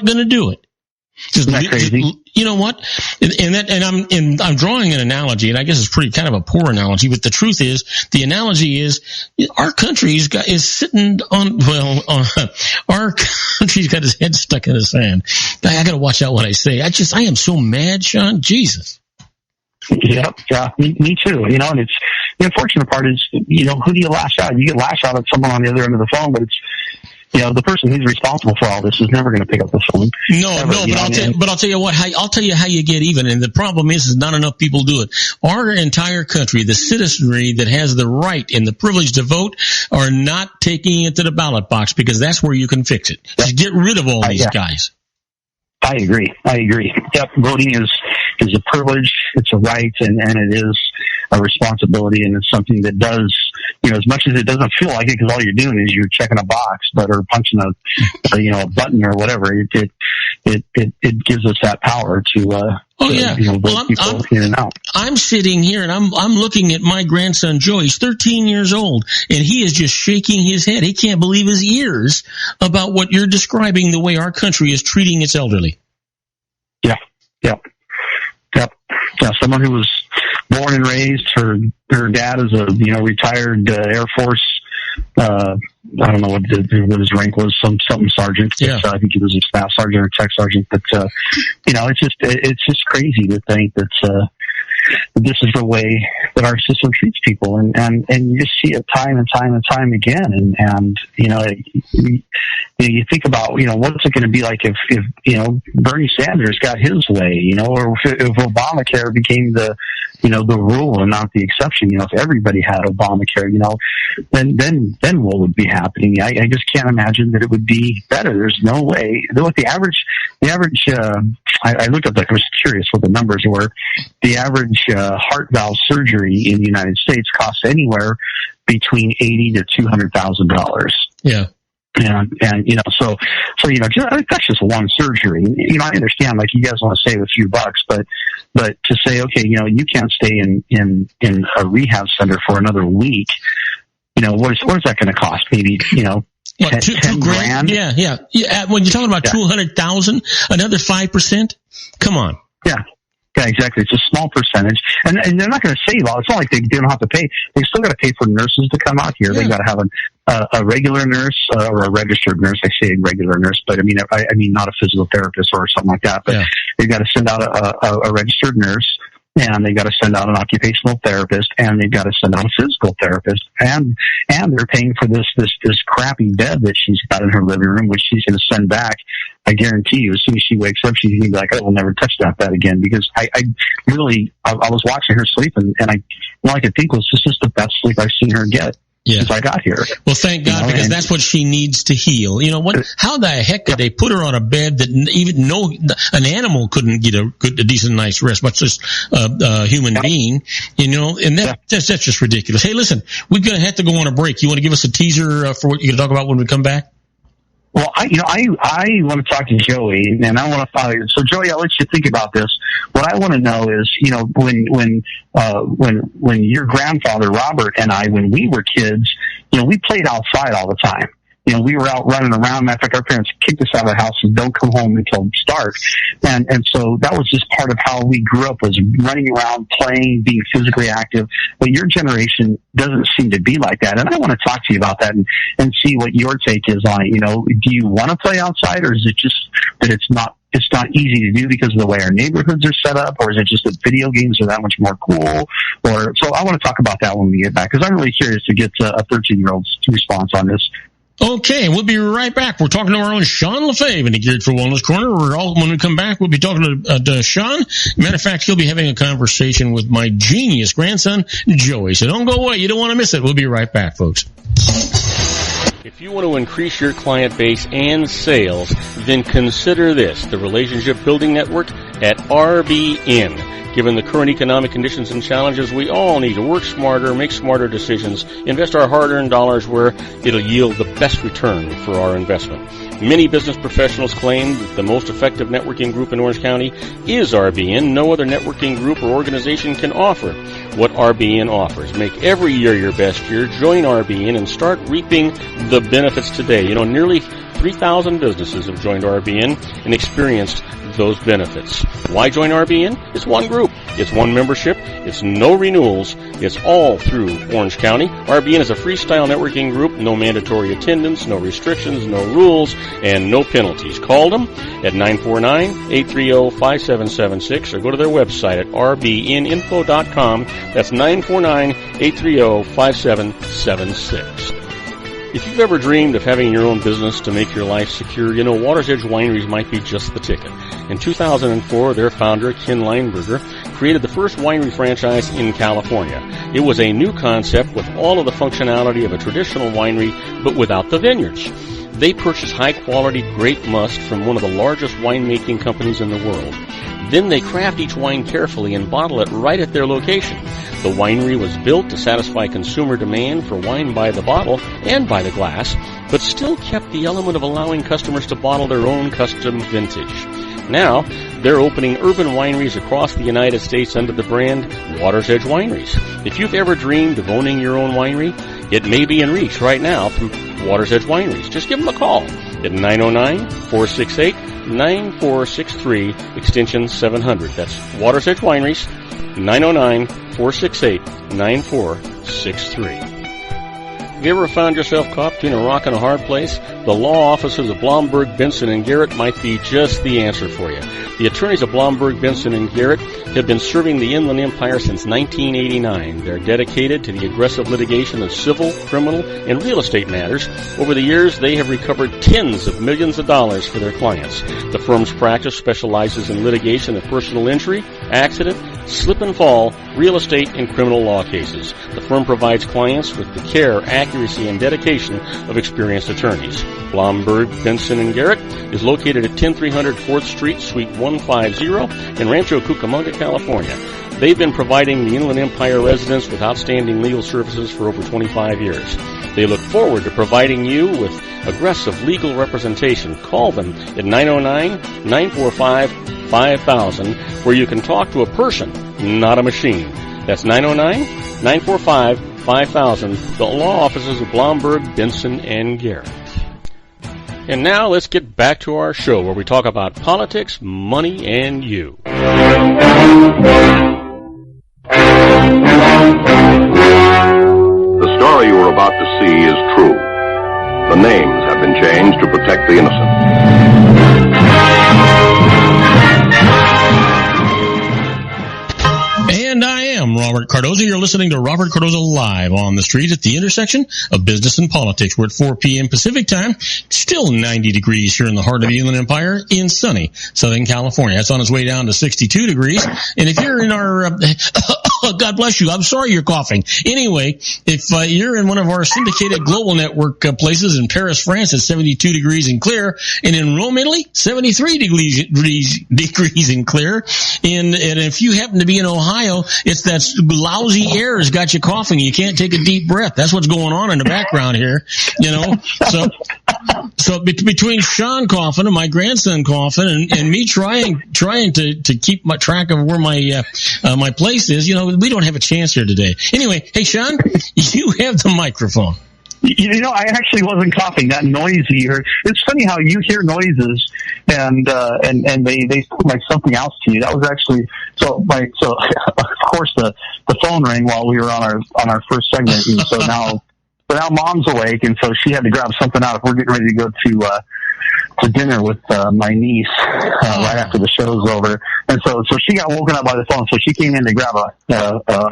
going to do it. Isn't that crazy? You know what? And I'm drawing an analogy, and I guess it's pretty kind of a poor analogy, but the truth is, the analogy is our country's is sitting on, our country's got his head stuck in the sand. I got to watch out what I say. I am so mad, Sean. Jesus. Yeah, me too. And it's the unfortunate part is, who do you lash out? You get lash out at someone on the other end of the phone, but it's, the person who's responsible for all this is never going to pick up the phone. But I'll tell you what. I'll tell you how you get even. And the problem is not enough people do it. Our entire country, the citizenry that has the right and the privilege to vote, are not taking it to the ballot box because that's where you can fix it. Just get rid of all these guys. I agree. Yep, voting is a privilege. It's a right, and it is a responsibility, and it's something that does, as much as it doesn't feel like it, because all you're doing is you're checking a box, or punching a button or whatever. It gives us that power to. Vote people in and out. I'm sitting here and I'm looking at my grandson Joe. He's 13 years old, and he is just shaking his head. He can't believe his ears about what you're describing, the way our country is treating its elderly. Yeah, someone who was born and raised, her dad is a retired Air Force I don't know what his rank was, something sergeant. Yeah. I think he was a staff sergeant or tech sergeant. But it's just crazy to think that this is the way that our system treats people, and you just see it time and time again. And you think about what's it going to be like if Bernie Sanders got his way, or if Obamacare became the rule and not the exception. If everybody had Obamacare, then what would be happening? I just can't imagine that it would be better. There's no way. Look, the average. I looked up. I was curious what the numbers were. The average heart valve surgery in the United States costs anywhere between $80,000 to $200,000. Yeah. And so that's just one surgery. I understand, like, you guys want to save a few bucks, but to say, okay, you can't stay in a rehab center for another week. What is that going to cost? Maybe, what, 10 grand? Yeah. When you're talking about 200,000, another 5%? Come on. Yeah, exactly. It's a small percentage, and they're not going to save all. It's not like they don't have to pay. They still got to pay for nurses to come out here. Yeah. They got to have a regular nurse or a registered nurse. I say regular nurse, but I mean not a physical therapist or something like that. But they've got to send out a registered nurse, and they got to send out an occupational therapist, and they've got to send out a physical therapist, and they're paying for this crappy bed that she's got in her living room, which she's going to send back. I guarantee you, as soon as she wakes up, she's going to be like, I will never touch that bed again, because I was watching her sleep, and all I could think was, this is the best sleep I've seen her get since I got here. Well, thank God, because that's what she needs to heal. How the heck did they put her on a bed that even an animal couldn't get a decent, nice rest, much less a human being, and that's just ridiculous. Hey, listen, we're going to have to go on a break. You want to give us a teaser for what you're going to talk about when we come back? Well, I want to talk to Joey, and I want to follow you. So, Joey, I'll let you think about this. What I want to know is, when your grandfather Robert and I, when we were kids, we played outside all the time. We were out running around. Matter of fact, our parents kicked us out of the house and don't come home until it's dark. And so that was just part of how we grew up, was running around, playing, being physically active. But your generation doesn't seem to be like that. And I want to talk to you about that and see what your take is on it. Do you want to play outside, or is it just that it's not easy to do because of the way our neighborhoods are set up, or is it just that video games are that much more cool? So I want to talk about that when we get back, because I'm really curious to get a 13-year-old's response on this. Okay, we'll be right back. We're talking to our own Sean Lefebvre in the Geared for Wellness Corner. When we come back, we'll be talking to Sean. Matter of fact, he'll be having a conversation with my genius grandson, Joey. So don't go away. You don't want to miss it. We'll be right back, folks. If you want to increase your client base and sales, then consider this, the Relationship Building Network at RBN. Given the current economic conditions and challenges, we all need to work smarter, make smarter decisions, invest our hard-earned dollars where it'll yield the best return for our investment. Many business professionals claim that the most effective networking group in Orange County is RBN. No other networking group or organization can offer what RBN offers. Make every year your best year. Join RBN and start reaping the benefits today. Nearly 3,000 businesses have joined RBN and experienced those benefits. Why join RBN? It's one group. It's one membership. It's no renewals. It's all through Orange County. RBN is a freestyle networking group. No mandatory attendance, no restrictions, no rules, and no penalties. Call them at 949-830-5776 or go to their website at rbninfo.com. That's 949-830-5776. If you've ever dreamed of having your own business to make your life secure, Water's Edge Wineries might be just the ticket. In 2004, their founder, Ken Lineberger, created the first winery franchise in California. It was a new concept with all of the functionality of a traditional winery, but without the vineyards. They purchased high-quality grape must from one of the largest winemaking companies in the world. Then they craft each wine carefully and bottle it right at their location. The winery was built to satisfy consumer demand for wine by the bottle and by the glass, but still kept the element of allowing customers to bottle their own custom vintage. Now, they're opening urban wineries across the United States under the brand Water's Edge Wineries. If you've ever dreamed of owning your own winery, it may be in reach right now through Water's Edge Wineries. Just give them a call at 909-468-9463, extension 700. That's Water's Edge Wineries, 909-468-9463. Have you ever found yourself caught between a rock and a hard place? The law offices of Blomberg, Benson, and Garrett might be just the answer for you. The attorneys of Blomberg, Benson, and Garrett have been serving the Inland Empire since 1989. They're dedicated to the aggressive litigation of civil, criminal, and real estate matters. Over the years, they have recovered tens of millions of dollars for their clients. The firm's practice specializes in litigation of personal injury, accident, slip and fall, real estate, and criminal law cases. The firm provides clients with the care, accuracy, and dedication of experienced attorneys. Blomberg, Benson, and Garrett is located at 10300 4th Street, Suite 150 in Rancho Cucamonga, California. They've been providing the Inland Empire residents with outstanding legal services for over 25 years. They look forward to providing you with aggressive legal representation. Call them at 909-945-5000, where you can talk to a person, not a machine. That's 909-945-5000, the law offices of Blomberg, Benson, and Garrett. And now let's get back to our show where we talk about politics, money, and you. The story you are about to see is true. The names have been changed to protect the innocent. And I am Robert Cardoza. You're listening to Robert Cardoza Live on the street at the intersection of business and politics. We're at 4 p.m. Pacific time. Still 90 degrees here in the heart of the Inland Empire in sunny Southern California. That's on its way down to 62 degrees. And if you're in our... God bless you. I'm sorry you're coughing. Anyway, if you're in one of our syndicated global network places in Paris, France, it's 72 degrees and clear. And in Rome, Italy, 73 degrees and clear. And if you happen to be in Ohio, it's that lousy air has got you coughing. You can't take a deep breath. That's what's going on in the background here, you know. So between Sean coughing and my grandson coughing and me trying to keep my track of where my my place is, you know, we don't have a chance here today. Anyway, hey Sean, you have the microphone. You know, I actually wasn't coughing. That noise you heard. It's funny how you hear noises and they sound like something else to you. That was actually so of course the phone rang while we were on our first segment, and so now Mom's awake, and so she had to grab something out. We're getting ready to go to dinner with my niece right after the show's over, and so she got woken up by the phone. So she came in to grab a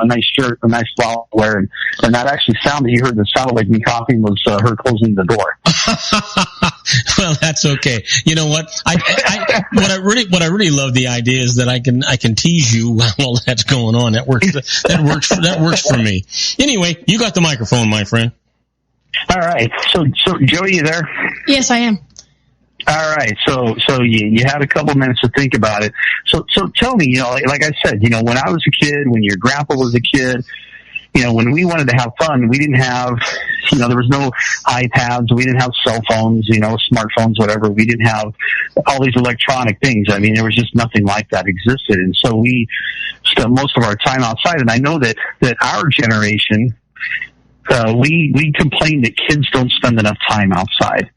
nice shirt, a nice flower, and that actually sound that you heard that sounded like me coughing was her closing the door. Well, that's okay. You know what? What I really love the idea is that I can tease you while that's going on. That works for me. Anyway, you got the microphone, my friend. All right. So Joey, you there? Yes, I am. All right. So you had a couple minutes to think about it. So tell me, you know, like I said, you know, when I was a kid, when your grandpa was a kid, you know, when we wanted to have fun, we didn't have, you know, there was no iPads, we didn't have cell phones, you know, smartphones, whatever. We didn't have all these electronic things. I mean, there was just nothing like that existed. And so we spent most of our time outside. And I know that our generation, we complain that kids don't spend enough time outside.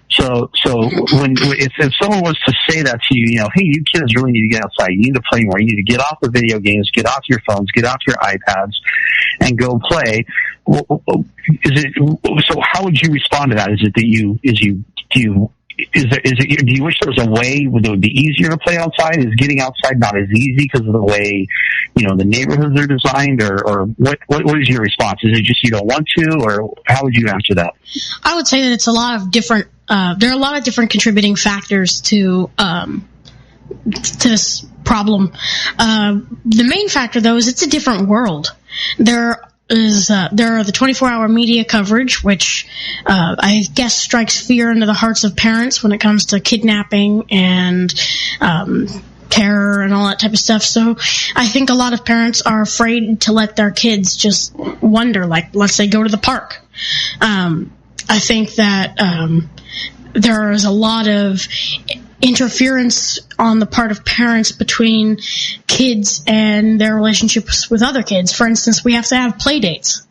So if someone was to say that to you, you know, hey, you kids really need to get outside. You need to play more. You need to get off the video games, get off your phones, get off your iPads, and go play. So how would you respond to that? Is it that do you wish there was a way that would be easier to play outside? Is getting outside not as easy because of the way, you know, the neighborhoods are designed, or what is your response? Is it just you don't want to, or how would you answer that? I would say that it's a lot of different. There are a lot of different contributing factors to this problem. The main factor, though, is it's a different world. There are the 24-hour media coverage, which I guess strikes fear into the hearts of parents when it comes to kidnapping and terror and all that type of stuff. So I think a lot of parents are afraid to let their kids just wander, like, let's say, go to the park. I think that there is a lot of interference on the part of parents between kids and their relationships with other kids. For instance, we have to have play dates.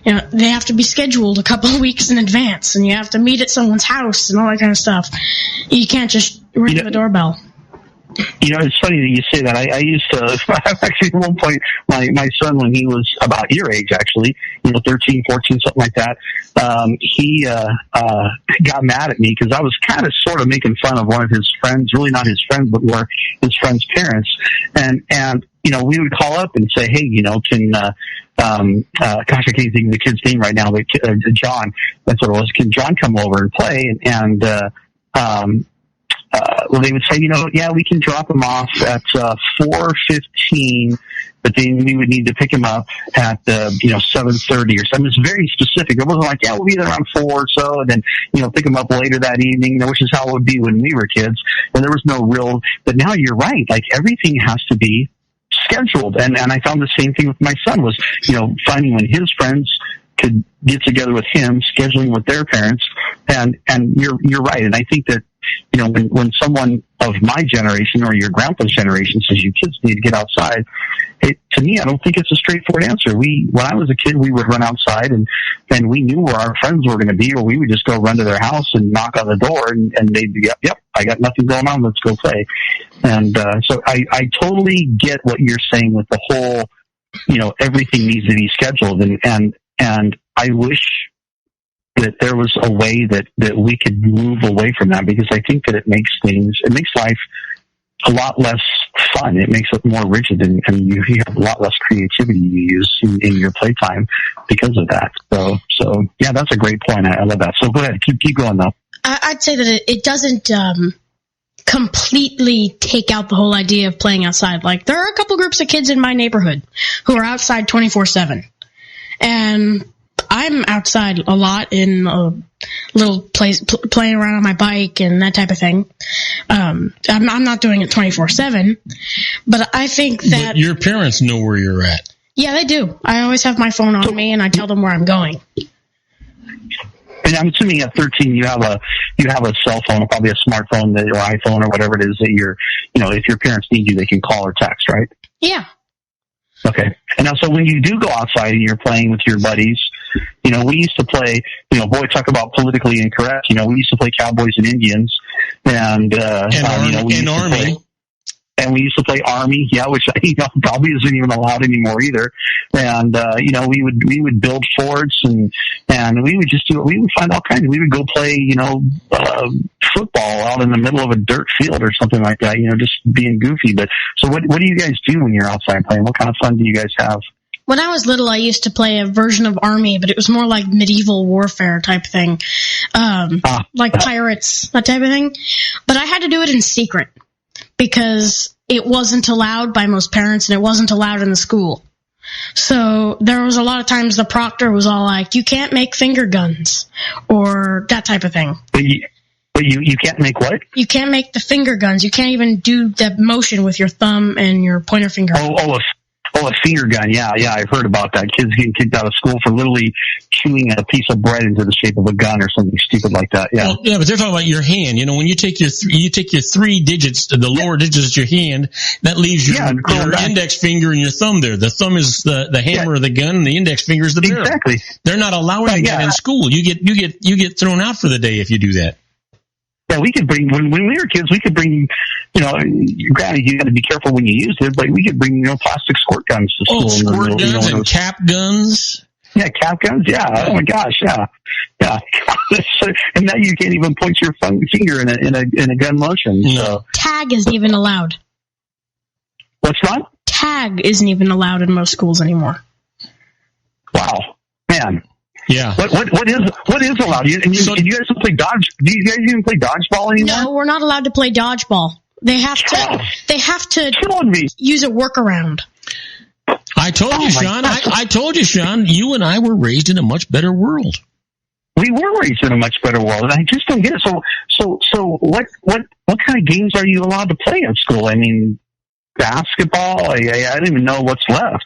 You know, they have to be scheduled a couple of weeks in advance, and you have to meet at someone's house and all that kind of stuff. You can't just ring the doorbell. It's funny that you say that. I used to, actually at one point, my son, when he was about your age, actually, 13, 14, something like that, he got mad at me because I was kind of sort of making fun of one of his friends, really not his friends, but more his friend's parents. And we would call up and say, hey, can, gosh, I can't think of the kid's name right now, but John, that's what it was. Can John come over and play? Well, they would say, yeah, we can drop him off at 4:15, but then we would need to pick him up at 7:30 or something. It's very specific. It wasn't like, yeah, we'll be there around 4 or so, and then pick him up later that evening, which is how it would be when we were kids. And there was no real. But now you're right. Like everything has to be scheduled, and I found the same thing with my son was finding when his friends could get together with him, scheduling with their parents, and you're right. And I think that when someone of my generation or your grandpa's generation says you kids need to get outside, to me, I don't think it's a straightforward answer. When I was a kid, we would run outside and we knew where our friends were going to be, or we would just go run to their house and knock on the door and they'd be, yep, I got nothing going on. Let's go play. And, so I totally get what you're saying with the whole, everything needs to be scheduled and I wish that there was a way that we could move away from that, because I think that it makes life a lot less fun. It makes it more rigid, and you have a lot less creativity you use in your playtime because of that. So yeah, that's a great point. I love that. So go ahead, keep going though. I'd say that it doesn't completely take out the whole idea of playing outside. Like there are a couple groups of kids in my neighborhood who are outside 24/7, and I'm outside a lot in a little place, playing around on my bike and that type of thing. I'm not doing it 24/7, but I think that... But your parents know where you're at. Yeah, they do. I always have my phone on me, and I tell them where I'm going. And I'm assuming at 13 you have a cell phone, or probably a smartphone or iPhone or whatever it is that if your parents need you, they can call or text, right? Yeah. Okay. And now, so when you do go outside and you're playing with your buddies, we used to play, boy, talk about politically incorrect. We used to play Cowboys and Indians, and Army. And we used to play Army, yeah, which probably isn't even allowed anymore either. And we would build forts and we would find all kinds. We would go play football out in the middle of a dirt field or something like that. Just being goofy. But so what do you guys do when you're outside playing? What kind of fun do you guys have? When I was little, I used to play a version of Army, but it was more like medieval warfare type thing, like pirates, that type of thing. But I had to do it in secret, because it wasn't allowed by most parents and it wasn't allowed in the school. So there was a lot of times the proctor was all like, you can't make finger guns or that type of thing. But you can't make what? You can't make the finger guns. You can't even do the motion with your thumb and your pointer finger. A finger gun. Yeah, I've heard about that. Kids getting kicked out of school for literally chewing a piece of bread into the shape of a gun or something stupid like that. Yeah. Well, yeah, but they're talking about your hand. When you take your 3 digits, the lower digits of your hand, that leaves your index finger and your thumb there. The thumb is the hammer of the gun, and the index finger is the barrel. Exactly. They're not allowing that in school. You get thrown out for the day if you do that. Yeah, we could bring, when we were kids, we could bring, granted, you got to be careful when you use it, but we could bring, plastic squirt guns to school. Oh, squirt guns and cap guns? Yeah, cap guns, yeah. Oh my gosh, yeah. Yeah. And now you can't even point your finger in a gun motion. No. So. Tag isn't even allowed. What's not? Tag isn't even allowed in most schools anymore. Wow. Man. Yeah. What is allowed? Do you guys play dodge? Do you guys even play dodgeball anymore? No, we're not allowed to play dodgeball. They have to use a workaround. I told you, Sean. I told you, Sean. You and I were raised in a much better world. We were raised in a much better world, and I just don't get it. So what kind of games are you allowed to play at school? I mean, basketball. I don't even know what's left.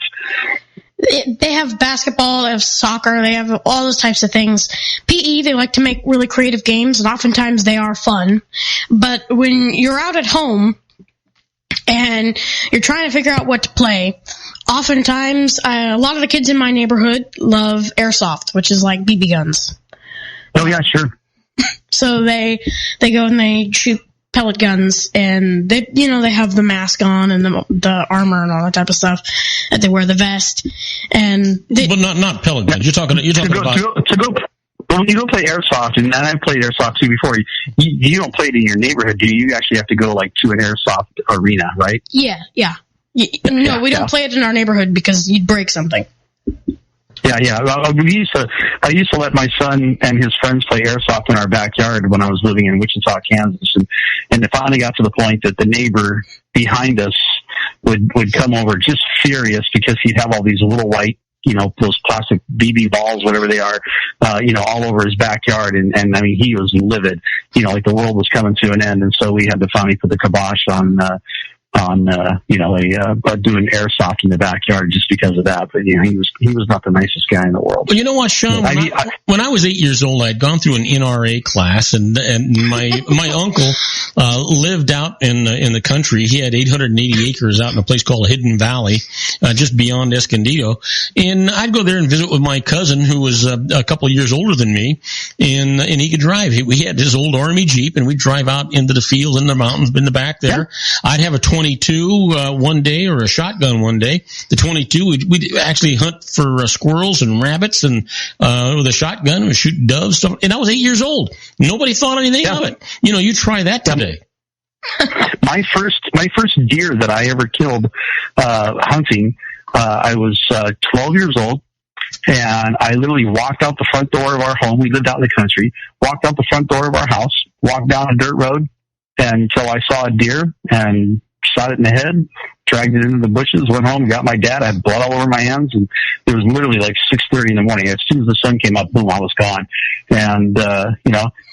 They have basketball, they have soccer, they have all those types of things. PE, they like to make really creative games, and oftentimes they are fun. But when you're out at home and you're trying to figure out what to play, oftentimes a lot of the kids in my neighborhood love airsoft, which is like BB guns. Oh, yeah, sure. So they go and they shoot pellet guns, and they have the mask on and the armor and all that type of stuff. That they wear the vest, and but not pellet guns. You're talking about. When you go play airsoft, and I've played airsoft too before, you don't play it in your neighborhood, do you? You actually have to go to an airsoft arena, right? Yeah. No, we don't play it in our neighborhood because you'd break something. Yeah. I used to let my son and his friends play airsoft in our backyard when I was living in Wichita, Kansas, and it finally got to the point that the neighbor behind us would come over just furious because he'd have all these little white, those plastic BB balls, whatever they are, all over his backyard. And I mean, he was livid, like the world was coming to an end. And so we had to finally put the kibosh on doing airsoft in the backyard just because of that. But he was not the nicest guy in the world. Well, you know what, Sean? When I was 8 years old, I'd gone through an NRA class, and my uncle lived out in the country. He had 880 acres out in a place called Hidden Valley, just beyond Escondido. And I'd go there and visit with my cousin, who was a couple of years older than me, and he could drive. We had his old Army Jeep, and we'd drive out into the fields and the mountains in the back there. Yeah. I'd have a 22 one day, or a shotgun one day. The 22, we'd actually hunt for squirrels and rabbits, and with a shotgun, we'd shoot doves. And I was 8 years old. Nobody thought anything of it. You try that today. My first deer that I ever killed hunting, I was 12 years old. And I literally walked out the front door of our home. We lived out in the country. Walked out the front door of our house, walked down a dirt road until I saw a deer and shot it in the head, dragged it into the bushes, went home, got my dad. I had blood all over my hands, and it was literally like 6:30 in the morning. As soon as the sun came up, boom, I was gone. And,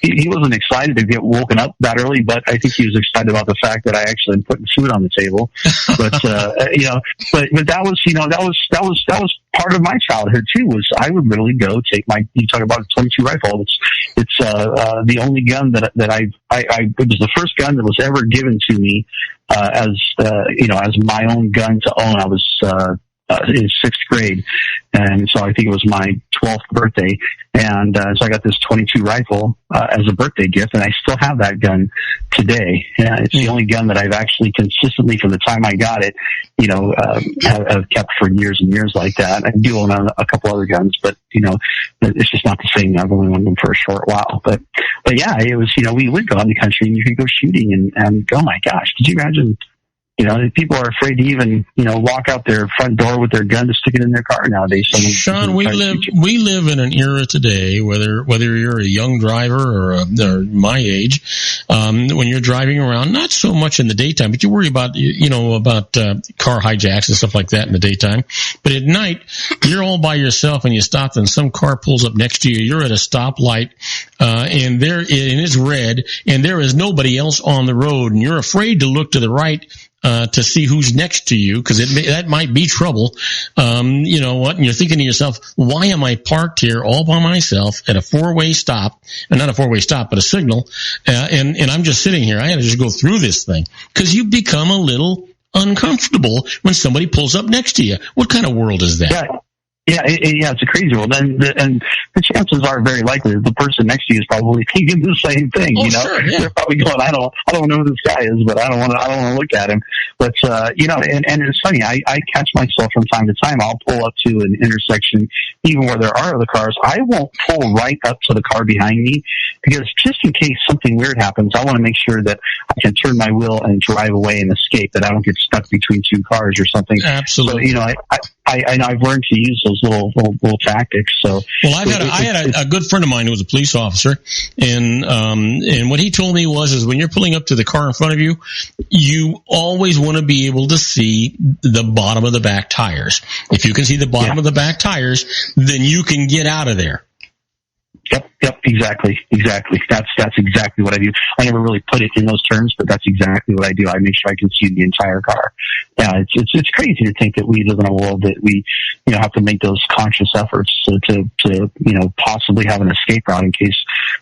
he wasn't excited to get woken up that early, but I think he was excited about the fact that I actually am putting food on the table. But, but that was part of my childhood too, was I would literally go take you talk about a 22 rifle. It's the only gun that it was the first gun that was ever given to me, as my own gun to own. I was, in 6th grade. And so I think it was my 12th birthday. And so I got this 22 rifle as a birthday gift, and I still have that gun today. It's the only gun that I've actually consistently, from the time I got it, have kept for years and years like that. I do own a couple other guns, but, it's just not the same. I've only owned them for a short while. But yeah, it was, we would go out in the country and you could go shooting and oh my gosh, could you imagine? People are afraid to even, walk out their front door with their gun to stick it in their car nowadays. Sean, we live in an era today, whether you're a young driver or my age, when you're driving around, not so much in the daytime, but you worry about, car hijacks and stuff like that in the daytime. But at night, you're all by yourself and you stop and some car pulls up next to you. You're at a stoplight, and it's red and there is nobody else on the road, and you're afraid to look to the right to see who's next to you, because that might be trouble. And you're thinking to yourself, why am I parked here all by myself at a four-way stop, and not a four-way stop, but a signal, and I'm just sitting here. I had to just go through this thing, because you become a little uncomfortable when somebody pulls up next to you. What kind of world is that? Yeah, it's a crazy world, and the chances are very likely that the person next to you is probably thinking the same thing. Sure, yeah. They're probably going, I don't know who this guy is, but I don't want to look at him. But and it's funny. I catch myself from time to time. I'll pull up to an intersection, even where there are other cars. I won't pull right up to the car behind me, because just in case something weird happens, I want to make sure that I can turn my wheel and drive away and escape, that I don't get stuck between two cars or something. Absolutely. So, I've learned to use those little tactics. So, well, I had a good friend of mine who was a police officer, and what he told me is when you're pulling up to the car in front of you, you always want to be able to see the bottom of the back tires. If you can see the bottom of the back tires, then you can get out of there. Yep, exactly. That's exactly what I do. I never really put it in those terms, but that's exactly what I do. I make sure I can see the entire car. Yeah, it's crazy to think that we live in a world that we, have to make those conscious efforts to possibly have an escape route in case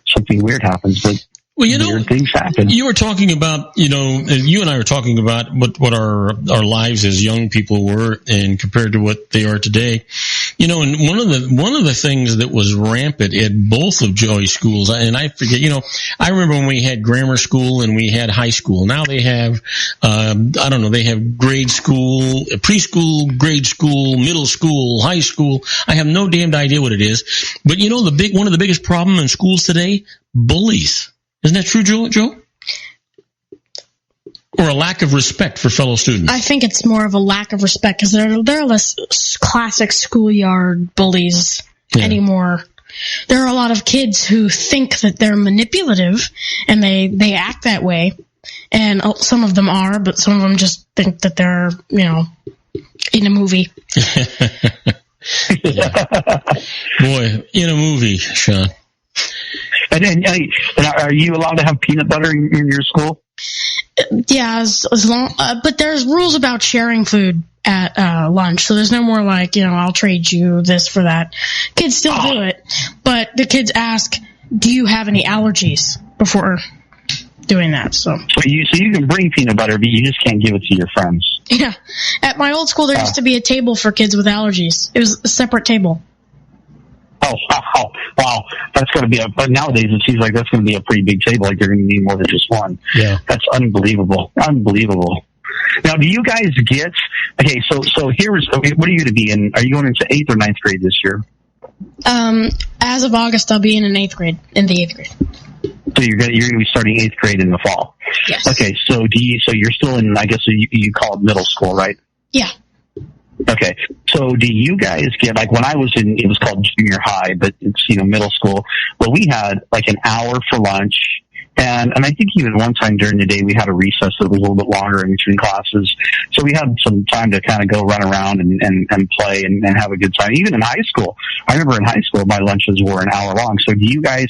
something weird happens. But weird things happen. You were talking about, you and I were talking about what our lives as young people were, and compared to what they are today. You know, and one of the things that was rampant at both of Joey's schools, and I forget, you know, I remember when we had grammar school and we had high school. Now they have, I don't know, they have grade school, preschool, grade school, middle school, high school. I have no damned idea what it is. But you know, one of the biggest problems in schools today, bullies. Isn't that true, Joe? Or a lack of respect for fellow students? I think it's more of a lack of respect because there are less classic schoolyard bullies anymore. There are a lot of kids who think that they're manipulative and they act that way. And some of them are, but some of them just think that they're, you know, in a movie. Boy, in a movie, Sean. And are you allowed to have peanut butter in your school? Yeah, as long, but there's rules about sharing food at lunch, so there's no more like, you know, I'll trade you this for that. Kids still do it, but the kids ask, do you have any allergies before doing that? So you can bring peanut butter, but you just can't give it to your friends. Yeah, at my old school there used to be a table for kids with allergies. It was a separate table. Oh, wow. That's going to be but nowadays it seems like that's going to be a pretty big table. Like you're going to need more than just one. Yeah. That's unbelievable. Now, do you guys get, okay, so what are you going to be in? Are you going into 8th or 9th grade this year? As of August, I'll be in the 8th grade. So you're going to be starting 8th grade in the fall. Yes. Okay. So you're still in, I guess you call it middle school, right? Yeah. Okay. So do you guys get, like when I was it was called junior high, but it's, you know, middle school. Well, we had like an hour for lunch. And I think even one time during the day we had a recess that was a little bit longer in between classes. So we had some time to kind of go run around and play and have a good time. Even in high school. I remember in high school my lunches were an hour long. So do you guys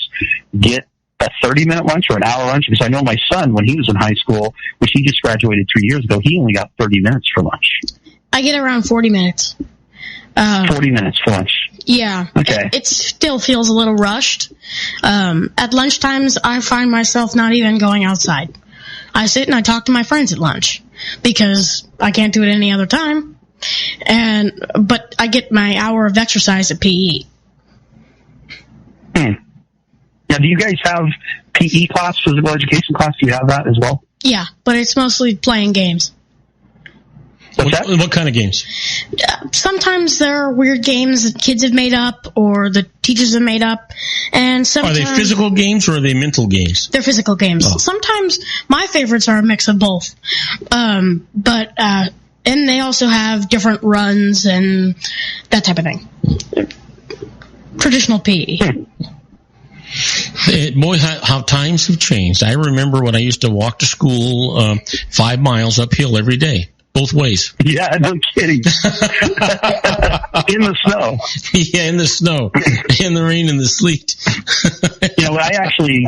get a 30-minute lunch or an hour lunch? Because I know my son, when he was in high school, which he just graduated 3 years ago, he only got 30 minutes for lunch. I get around 40 minutes. 40 minutes for lunch. Yeah. Okay. It still feels a little rushed. At lunchtimes, I find myself not even going outside. I sit and I talk to my friends at lunch because I can't do it any other time. But I get my hour of exercise at PE. Now, do you guys have PE class, physical education class? Do you have that as well? Yeah, but it's mostly playing games. What kind of games? Sometimes there are weird games that kids have made up or the teachers have made up. And sometimes, are they physical games or are they mental games? They're physical games. Oh. Sometimes my favorites are a mix of both. And they also have different runs and that type of thing. Traditional PE. Boy, how times have changed. I remember when I used to walk to school 5 miles uphill every day. Both ways. Yeah, no kidding. In the snow. Yeah, in the snow, in the rain, and the sleet. You know, I actually,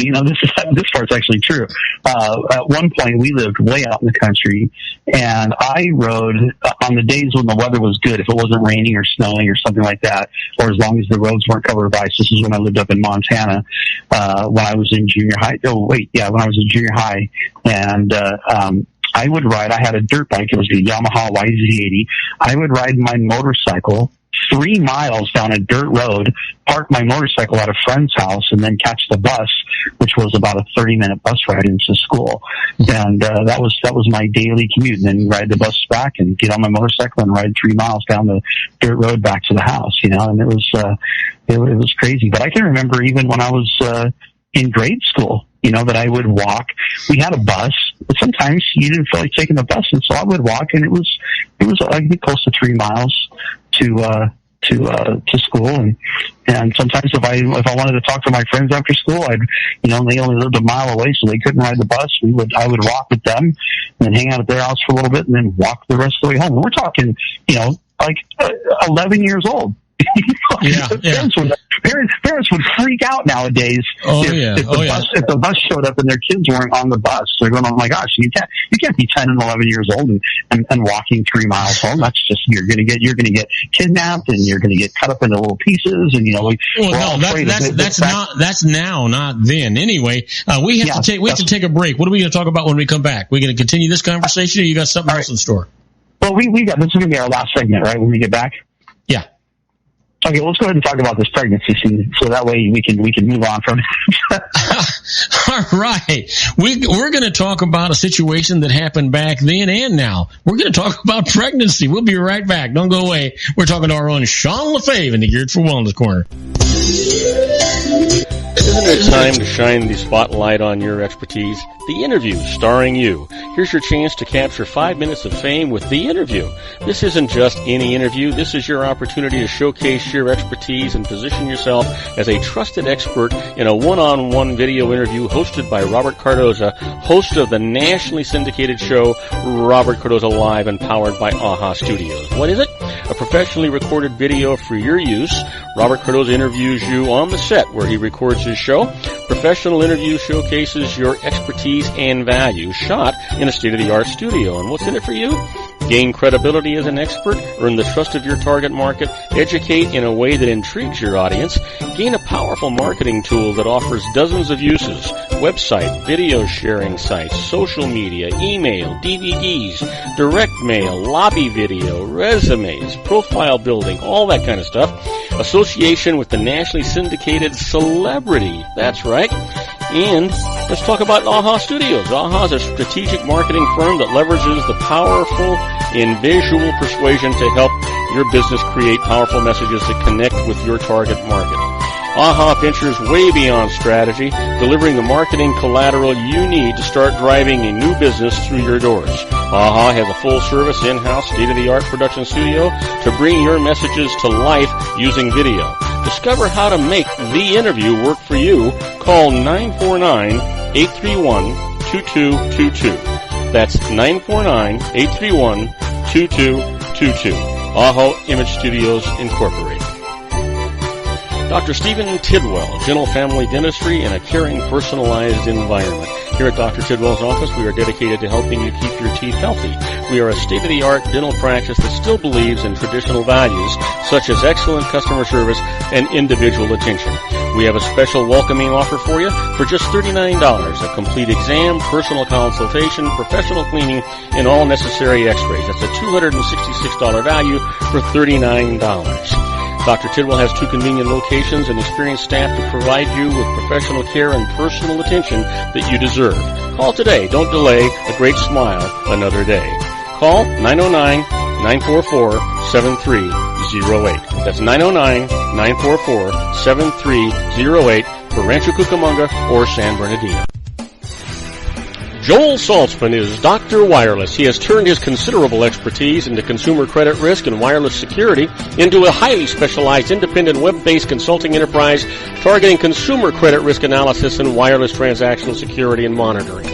you know, this part's actually true. At one point, we lived way out in the country, and I rode on the days when the weather was good. If it wasn't raining or snowing or something like that, or as long as the roads weren't covered with ice. This is when I lived up in Montana. When I was in junior high. When I was in junior high, and I would ride, I had a dirt bike, it was a Yamaha YZ80. I would ride my motorcycle 3 miles down a dirt road, park my motorcycle at a friend's house, and then catch the bus, which was about a 30-minute bus ride into school. And that was my daily commute. And then ride the bus back and get on my motorcycle and ride 3 miles down the dirt road back to the house, you know, and it was crazy. But I can remember even when I was in grade school, you know, that I would walk. We had a bus, but sometimes you didn't feel like taking the bus, and so I would walk, and it was I think close to 3 miles to school, and sometimes if I wanted to talk to my friends after school, they only lived a mile away, so they couldn't ride the bus. I would walk with them, and then hang out at their house for a little bit, and then walk the rest of the way home. And we're talking, you know, like 11 years old. Yeah. Parents would freak out nowadays if the bus showed up and their kids weren't on the bus. They're going, oh my gosh, you can't be 10 and 11 years old and walking 3 miles home. That's just you're going to get kidnapped and you're going to get cut up into little pieces, and you know. That's now, not then. Anyway, we have to take a break. What are we going to talk about when we come back? We're going to continue this conversation, or you got something else in store? Well, we got this is going to be our last segment, right? When we get back. Yeah. Okay, let's go ahead and talk about this pregnancy scene, so that way we can move on from it. All right. We're going to talk about a situation that happened back then and now. We're going to talk about pregnancy. We'll be right back. Don't go away. We're talking to our own Sean LaFave in the Geared for Wellness Corner. Isn't it time to shine the spotlight on your expertise? The Interview, starring you. Here's your chance to capture 5 minutes of fame with The Interview. This isn't just any interview. This is your opportunity to showcase your expertise and position yourself as a trusted expert in a one-on-one video interview hosted by Robert Cardoza, host of the nationally syndicated show Robert Cardoza Live and powered by AHA Studios. What is it? A professionally recorded video for your use. Robert Cardoza interviews you on the set where he records his show. Professional interview showcases your expertise and value, shot in a state-of-the-art studio. And what's in it for you? Gain credibility as an expert, earn the trust of your target market, educate in a way that intrigues your audience, gain a powerful marketing tool that offers dozens of uses, website, video sharing sites, social media, email, DVDs, direct mail, lobby video, resumes, profile building, all that kind of stuff. Association with the nationally syndicated celebrity. That's right. And let's talk about AHA Studios. AHA is a strategic marketing firm that leverages the powerful in visual persuasion to help your business create powerful messages that connect with your target market. AHA ventures way beyond strategy, delivering the marketing collateral you need to start driving a new business through your doors. AHA has a full-service, in-house, state-of-the-art production studio to bring your messages to life using video. Discover how to make The Interview work for you. Call 949-831-2222. That's 949-831-2222. AHA Image Studios, Incorporated. Dr. Stephen Tidwell, Gentle Family Dentistry in a caring, personalized environment. Here at Dr. Tidwell's office, we are dedicated to helping you keep your teeth healthy. We are a state-of-the-art dental practice that still believes in traditional values, such as excellent customer service and individual attention. We have a special welcoming offer for you for just $39, a complete exam, personal consultation, professional cleaning, and all necessary x-rays. That's a $266 value for $39. Dr. Tidwell has 2 convenient locations and experienced staff to provide you with professional care and personal attention that you deserve. Call today. Don't delay. A great smile another day. Call 909-944-7308. That's 909-944-7308 for Rancho Cucamonga or San Bernardino. Joel Saltzman is Dr. Wireless. He has turned his considerable expertise into consumer credit risk and wireless security into a highly specialized independent web-based consulting enterprise targeting consumer credit risk analysis and wireless transactional security and monitoring.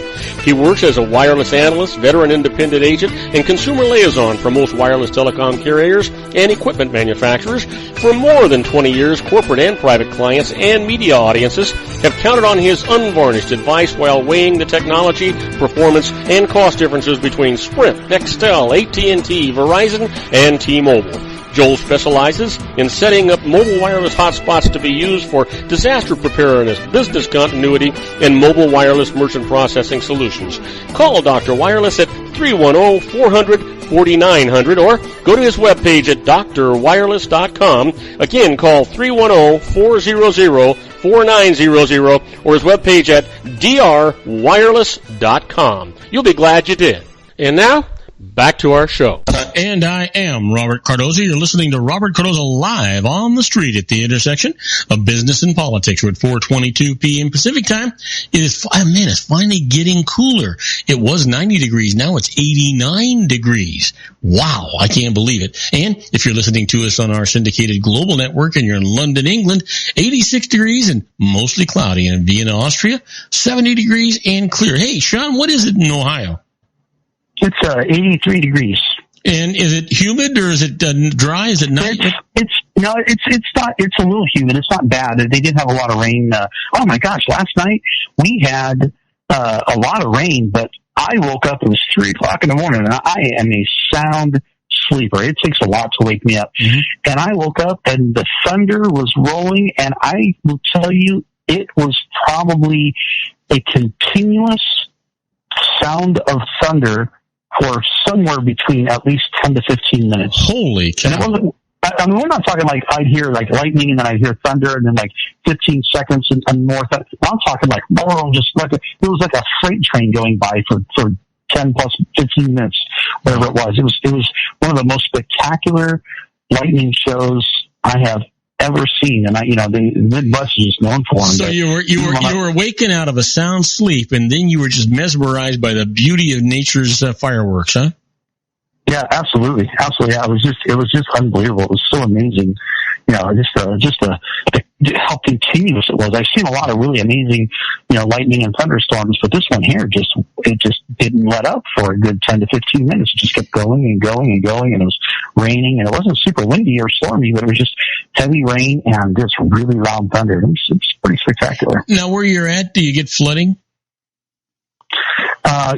He works as a wireless analyst, veteran independent agent, and consumer liaison for most wireless telecom carriers and equipment manufacturers. For more than 20 years, corporate and private clients and media audiences have counted on his unvarnished advice while weighing the technology, performance, and cost differences between Sprint, Nextel, AT&T, Verizon, and T-Mobile. Joel specializes in setting up mobile wireless hotspots to be used for disaster preparedness, business continuity, and mobile wireless merchant processing solutions. Call Dr. Wireless at 310-400-4900 or go to his webpage at drwireless.com. Again, call 310-400-4900 or his webpage at drwireless.com. You'll be glad you did. And now, back to our show. And I am Robert Cardoza. You're listening to Robert Cardoza live on the street at the intersection of business and politics. We're at 4:22 p.m. Pacific time. It's finally getting cooler. It was 90 degrees. Now it's 89 degrees. Wow, I can't believe it. And if you're listening to us on our syndicated global network and you're in London, England, 86 degrees and mostly cloudy. And in Vienna, Austria, 70 degrees and clear. Hey, Sean, what is it in Ohio? It's 83 degrees. And is it humid or is it dry? Is it not? It's not. It's a little humid. It's not bad. They did have a lot of rain. Oh my gosh! Last night we had a lot of rain, but I woke up. It was 3:00 in the morning, and I am a sound sleeper. It takes a lot to wake me up. Mm-hmm. And I woke up, and the thunder was rolling, and I will tell you, it was probably a continuous sound of thunder for somewhere between at least 10 to 15 minutes. Holy cow. I mean, we're not talking like I'd hear like lightning and then I'd hear thunder and then like 15 seconds and more. I'm talking like, just like it was like a freight train going by for 10 plus 15 minutes, whatever it was. It was one of the most spectacular lightning shows I have ever seen, and the Midwest is just known for them. So you were waking out of a sound sleep, and then you were just mesmerized by the beauty of nature's fireworks, huh? Yeah, absolutely. Yeah, it was just unbelievable. It was so amazing. Just how continuous it was. I've seen a lot of really amazing, lightning and thunderstorms, but this one here just didn't let up for a good 10 to 15 minutes. It just kept going and going and going, and it was raining, and it wasn't super windy or stormy, but it was just heavy rain and just really loud thunder. It's pretty spectacular. Now, where you're at, do you get flooding?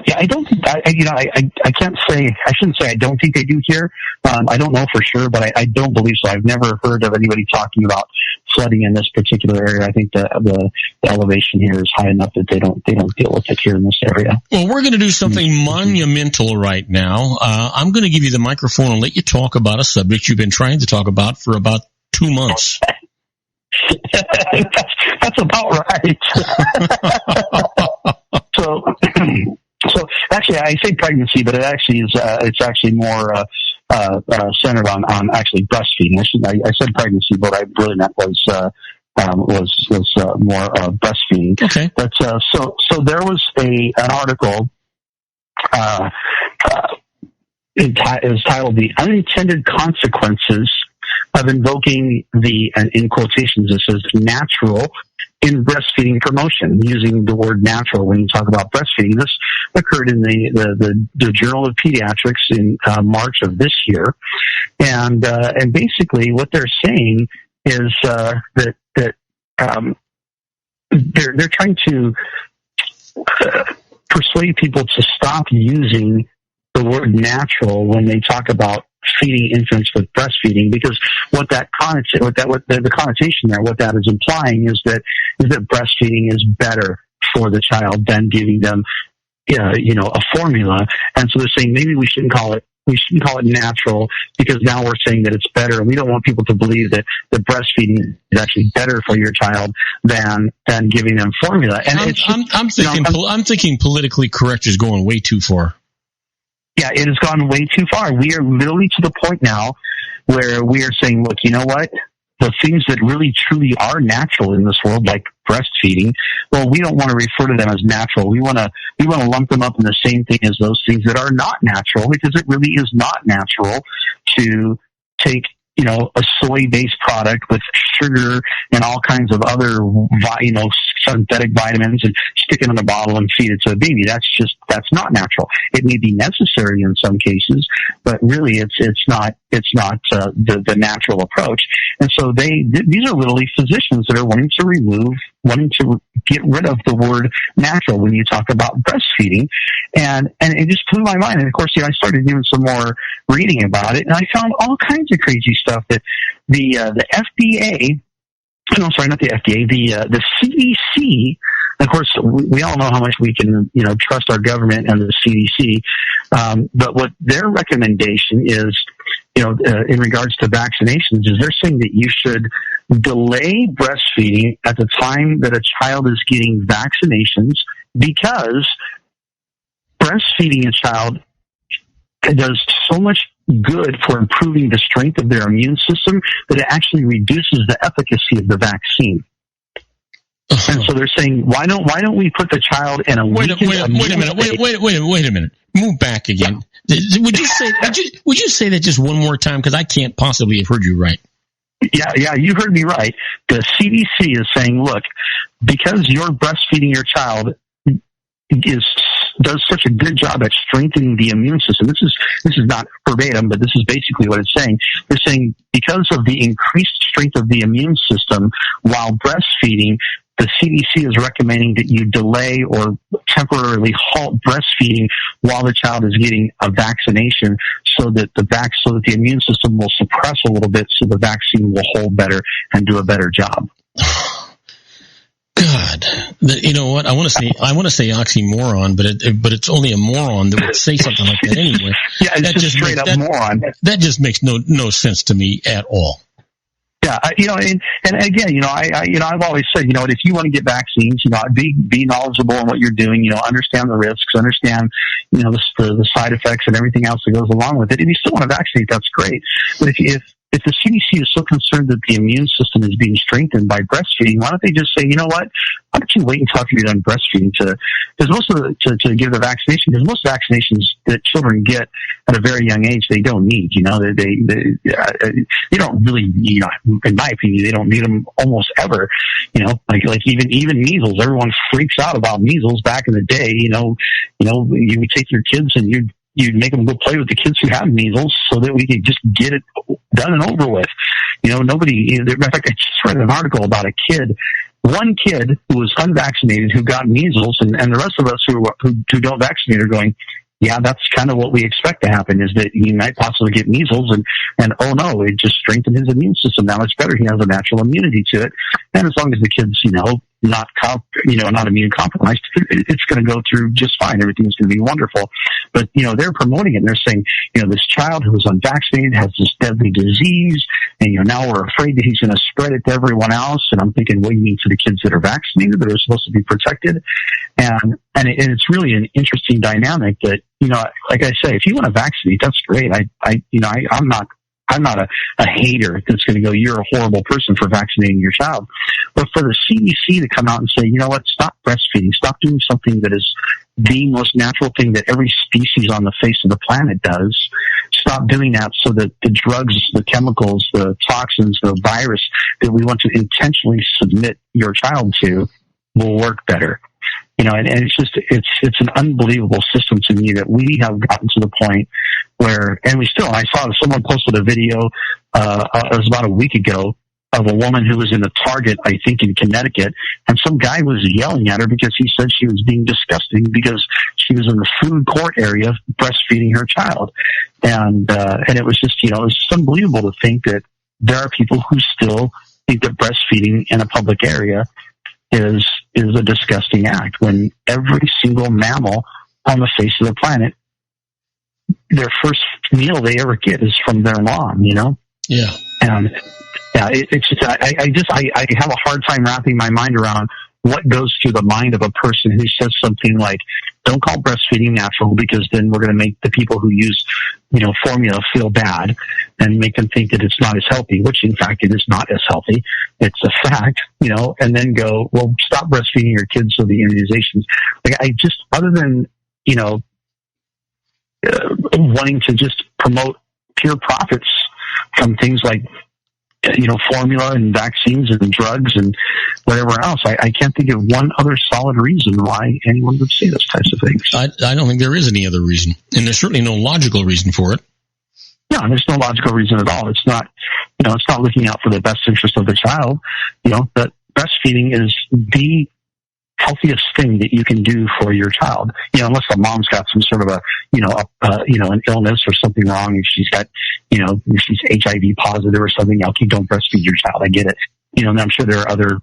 Yeah, I don't think, I can't say, I shouldn't say I don't think they do here. I don't know for sure, but I don't believe so. I've never heard of anybody talking about flooding in this particular area. I think the elevation here is high enough that they don't deal with it here in this area. Well, we're going to do something monumental right now. I'm going to give you the microphone and let you talk about a subject you've been trying to talk about for about 2 months. That's about right. So actually, I say pregnancy, but it actually is. It's actually more centered on actually breastfeeding. I said pregnancy, but I really meant was more breastfeeding. Okay. But so there was an article. It was titled "The Unintended Consequences of Invoking the," in quotations, it says, "natural in breastfeeding promotion," using the word natural when you talk about breastfeeding. This occurred in the Journal of Pediatrics in March of this year. And basically what they're saying is that they're trying to persuade people to stop using the word natural when they talk about feeding infants with breastfeeding, because the connotation there, what that is implying is that breastfeeding is better for the child than giving them, a formula. And so they're saying maybe we shouldn't call it natural, because now we're saying that it's better, and we don't want people to believe that the breastfeeding is actually better for your child than giving them formula. And I'm thinking politically correct is going way too far. Yeah, it has gone way too far. We are literally to the point now where we are saying, look, you know what? The things that really truly are natural in this world, like breastfeeding, well, we don't want to refer to them as natural. We want to lump them up in the same thing as those things that are not natural, because it really is not natural to take, a soy-based product with sugar and all kinds of other, synthetic vitamins and stick it in a bottle and feed it to a baby. That's not natural. It may be necessary in some cases, but really it's not the natural approach. And so these are literally physicians that are wanting to get rid of the word natural when you talk about breastfeeding. And it just blew my mind. And of course, I started doing some more reading about it, and I found all kinds of crazy stuff that the FDA, no, sorry, not the FDA, the CDC. Of course, we all know how much we can, trust our government and the CDC. But what their recommendation is, in regards to vaccinations, is they're saying that you should delay breastfeeding at the time that a child is getting vaccinations, because breastfeeding a child does so much good for improving the strength of their immune system that it actually reduces the efficacy of the vaccine. And so they're saying, why don't we put the child in a wait a minute. Move back again. Yeah. Would you say that just one more time, because I can't possibly have heard you right? Yeah, you heard me right. The CDC is saying, look, because you're breastfeeding your child does such a good job at strengthening the immune system. This is not verbatim, but this is basically what it's saying. They're saying because of the increased strength of the immune system while breastfeeding, the CDC is recommending that you delay or temporarily halt breastfeeding while the child is getting a vaccination, so that the immune system will suppress a little bit, so the vaccine will hold better and do a better job. God, you know what? I want to say oxymoron, but it's only a moron that would say something like that anyway. Yeah, it's just straight up moron. That just makes no sense to me at all. Yeah, and again, I've always said, if you want to get vaccines, be knowledgeable in what you're doing, understand the risks, understand, the side effects and everything else that goes along with it. If you still want to vaccinate, that's great. But if the CDC is so concerned that the immune system is being strengthened by breastfeeding, why don't they just say, you know what? Why don't you wait until after you're done breastfeeding to give the vaccination? Because most vaccinations that children get at a very young age, they don't need. They don't really. In my opinion, they don't need them almost ever. Like even measles. Everyone freaks out about measles. Back in the day, you would take your kids and you'd make them go play with the kids who have measles so that we could just get it done and over with. Nobody, in fact, I just read an article about one kid who was unvaccinated who got measles, and the rest of us who don't vaccinate are going, yeah, that's kind of what we expect to happen, is that he might possibly get measles, and oh no, it just strengthened his immune system. Now it's better. He has a natural immunity to it. And as long as the kid's, not immune compromised, it's going to go through just fine. Everything's going to be wonderful. But, they're promoting it, and they're saying, this child who is unvaccinated has this deadly disease, and, now we're afraid that he's going to spread it to everyone else. And I'm thinking, what do you mean to the kids that are vaccinated, that are supposed to be protected? And it's really an interesting dynamic that, like I say, if you want to vaccinate, that's great. I'm not a hater that's going to go, you're a horrible person for vaccinating your child. But for the CDC to come out and say, you know what, stop breastfeeding, stop doing something that is the most natural thing that every species on the face of the planet does. Stop doing that so that the drugs, the chemicals, the toxins, the virus that we want to intentionally submit your child to will work better. And it's an unbelievable system to me that we have gotten to the point where, and I saw someone posted a video, it was about a week ago, of a woman who was in a Target, I think in Connecticut, and some guy was yelling at her because he said she was being disgusting because she was in the food court area breastfeeding her child. And it was just, it was just unbelievable to think that there are people who still think that breastfeeding in a public area is a disgusting act, when every single mammal on the face of the planet, their first meal they ever get is from their mom, Yeah. And it's just, I have a hard time wrapping my mind around what goes through the mind of a person who says something like, don't call breastfeeding natural, because then we're going to make the people who use, formula feel bad and make them think that it's not as healthy, which in fact it is not as healthy. It's a fact, and then go, well, stop breastfeeding your kids so the immunizations. Like, I just, other than, wanting to just promote pure profits from things like, formula and vaccines and drugs and whatever else, I can't think of one other solid reason why anyone would say those types of things. I don't think there is any other reason, and there's certainly no logical reason for it. No, there's no logical reason at all. It's not, it's not looking out for the best interest of the child. But breastfeeding is the healthiest thing that you can do for your child, unless the mom's got some sort of an illness or something wrong. If she's got, if she's HIV positive or something else, you don't breastfeed your child. I get it. And I'm sure there are other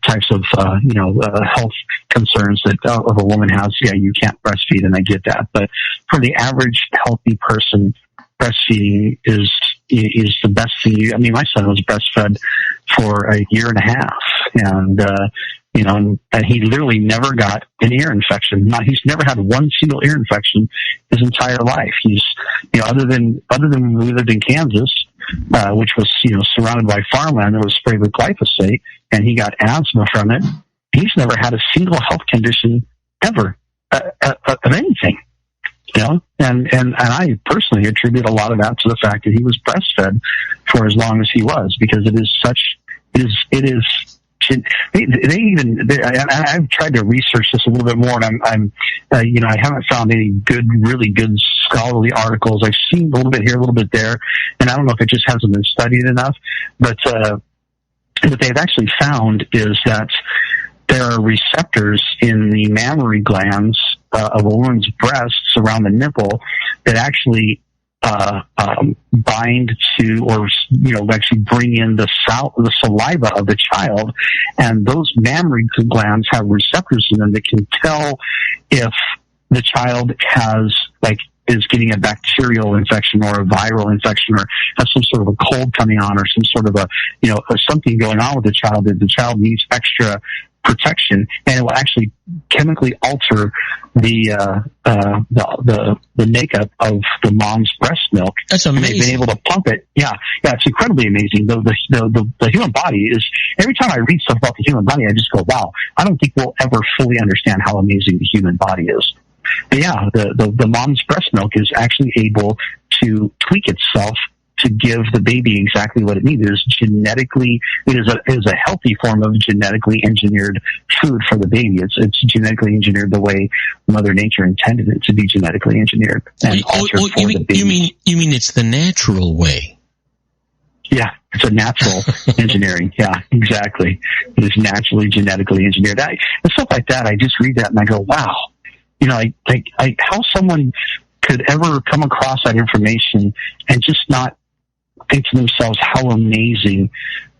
types of, health concerns that of a woman has. Yeah, you can't breastfeed, and I get that. But for the average healthy person, breastfeeding is the best thing. My son was breastfed for a year and a half, and he literally never got an ear infection. He's never had one single ear infection his entire life. He's, other than when we lived in Kansas, which was, surrounded by farmland that was sprayed with glyphosate, and he got asthma from it. He's never had a single health condition ever of anything. And I personally attribute a lot of that to the fact that he was breastfed for as long as he was, because I've tried to research this a little bit more, and I haven't found any really good scholarly articles. I've seen a little bit here, a little bit there, and I don't know if it just hasn't been studied enough, but what they've actually found is that there are receptors in the mammary glands of a woman's breasts around the nipple that actually bind to, or actually bring in the saliva of the child, and those mammary glands have receptors in them that can tell if the child is getting a bacterial infection or a viral infection, or has some sort of a cold coming on, or some sort of something going on with the child that the child needs extra protection, and it will actually chemically alter the makeup of the mom's breast milk. That's amazing. And they've been able to pump it. Yeah, it's incredibly amazing. The human body is, every time I read stuff about the human body, I just go, wow, I don't think we'll ever fully understand how amazing the human body is. But yeah, the mom's breast milk is actually able to tweak itself to give the baby exactly what it needs. It is a healthy form of genetically engineered food for the baby. It's genetically engineered the way Mother Nature intended it to be genetically engineered and altered for the baby. You mean it's the natural way? Yeah, it's a natural engineering. Yeah, exactly. It is naturally genetically engineered. And stuff like that, I just read that and I go, wow. How someone could ever come across that information and just not think to themselves how amazing,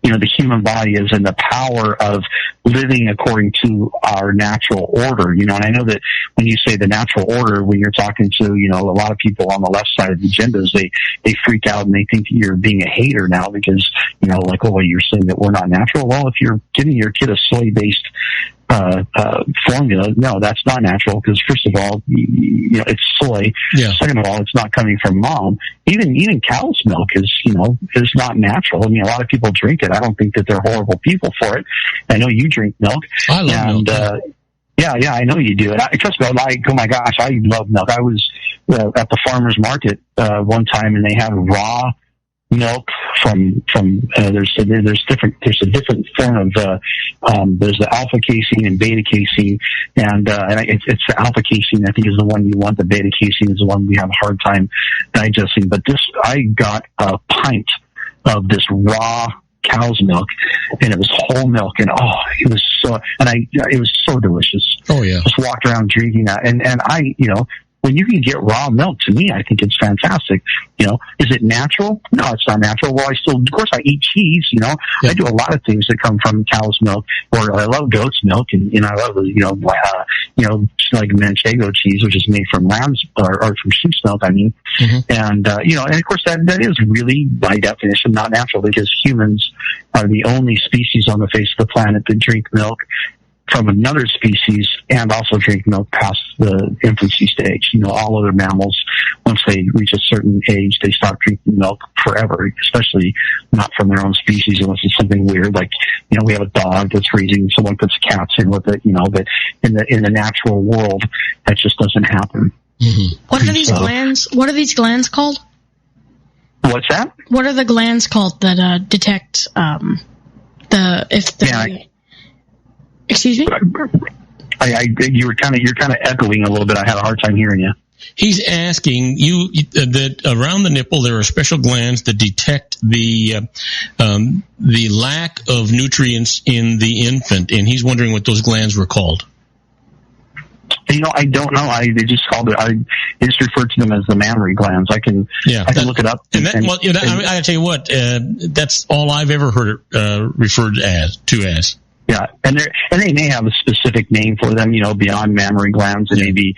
the human body is, and the power of living according to our natural order, and I know that when you say the natural order, when you're talking to, a lot of people on the left side of the agendas, they freak out and they think that you're being a hater now because, you're saying that we're not natural. Well, if you're giving your kid a soy-based formula, no, that's not natural, because first of all, it's soy. Yeah. Second of all, it's not coming from mom. Even cow's milk is not natural. I mean, a lot of people drink it. I don't think that they're horrible people for it. I know you drink milk. I love milk. Yeah, I know you do. And trust me, oh my gosh, I love milk. I was at the farmer's market one time, and they have raw milk from there's a different form of there's the alpha casein and beta casein, and it's the alpha casein I think is the one you want. The beta casein is the one we have a hard time digesting. But I got a pint of this raw cow's milk, and it was whole milk, and it was so delicious. Oh yeah, just walked around drinking that, and I when you can get raw milk, to me, I think it's fantastic. Is it natural? No, it's not natural. Well, of course, I eat cheese. Yeah. I do a lot of things that come from cow's milk, or I love goat's milk, and I love like Manchego cheese, which is made from lamb's or from sheep's milk. I mean, and of course that is really by definition not natural, because humans are the only species on the face of the planet that drink milk from another species and also drink milk past the infancy stage. All other mammals, once they reach a certain age, they stop drinking milk forever, especially not from their own species, unless it's something weird. Like, we have a dog that's raising, someone puts cats in with it, but in the natural world, that just doesn't happen. Mm-hmm. What are these glands? What are these glands called? What's that? What are the glands called that detect Excuse me? You're kind of echoing a little bit. I had a hard time hearing you. He's asking you that around the nipple there are special glands that detect the lack of nutrients in the infant, and he's wondering what those glands were called. I don't know. They just called it. I just referred to them as the mammary glands. I can look it up. I gotta tell you what. That's all I've ever heard it referred to as. Yeah, and they may have a specific name for them, beyond mammary glands, and maybe,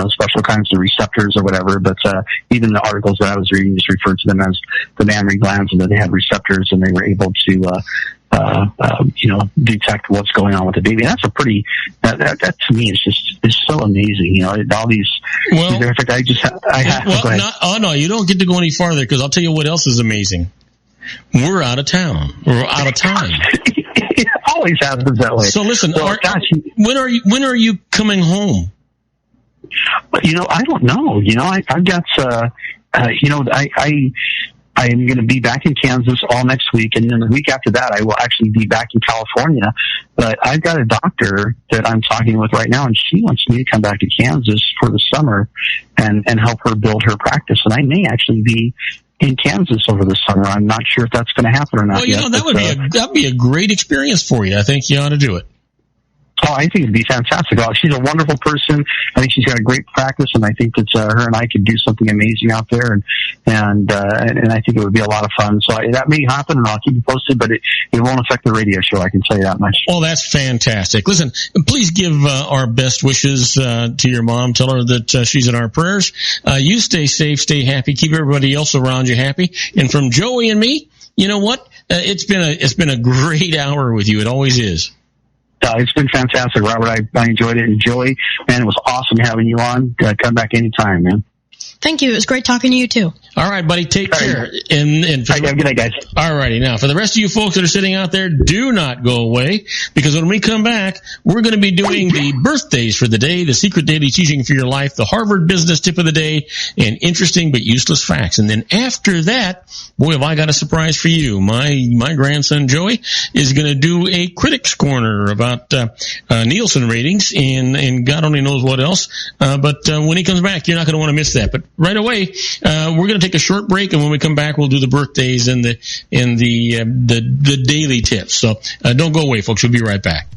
special kinds of receptors or whatever. But even the articles that I was reading just referred to them as the mammary glands, and that they had receptors, and they were able to, detect what's going on with the baby. And that's a pretty that to me is so amazing. All these. Well, in fact, no, you don't get to go any farther, because I'll tell you what else is amazing. We're out of town. We're out of time. It always happens that way. So listen, when are you coming home? I don't know. I've got I am going to be back in Kansas all next week, and then the week after that, I will actually be back in California. But I've got a doctor that I'm talking with right now, and she wants me to come back to Kansas for the summer and help her build her practice. And I may actually be in Kansas over the summer. I'm not sure if that's going to happen or not. Well, that'd be a great experience for you. I think you ought to do it. Oh, I think it'd be fantastic. Oh, she's a wonderful person. I think she's got a great practice, and I think that her and I could do something amazing out there, and I think it would be a lot of fun. So that may happen, and I'll keep you posted, but it won't affect the radio show, I can tell you that much. Oh, that's fantastic. Listen, please give our best wishes to your mom. Tell her that she's in our prayers. You stay safe, stay happy, keep everybody else around you happy. And from Joey and me, you know what? It's been a great hour with you. It always is. It's been fantastic, Robert. I enjoyed it. And Joey, man, it was awesome having you on. Come back anytime, man. Thank you. It was great talking to you, too. All right, buddy. Take care. And have a good night, guys. All righty. Now, for the rest of you folks that are sitting out there, do not go away, because when we come back, we're going to be doing the birthdays for the day, the secret daily teaching for your life, the Harvard business tip of the day, and interesting but useless facts. And then after that, boy, have I got a surprise for you. My grandson, Joey, is going to do a critics corner about Nielsen ratings and God only knows what else. But when he comes back, you're not going to want to miss that. But right away, we're going to take a short break, and when we come back, we'll do the birthdays and the daily tips. So don't go away, folks. We'll be right back.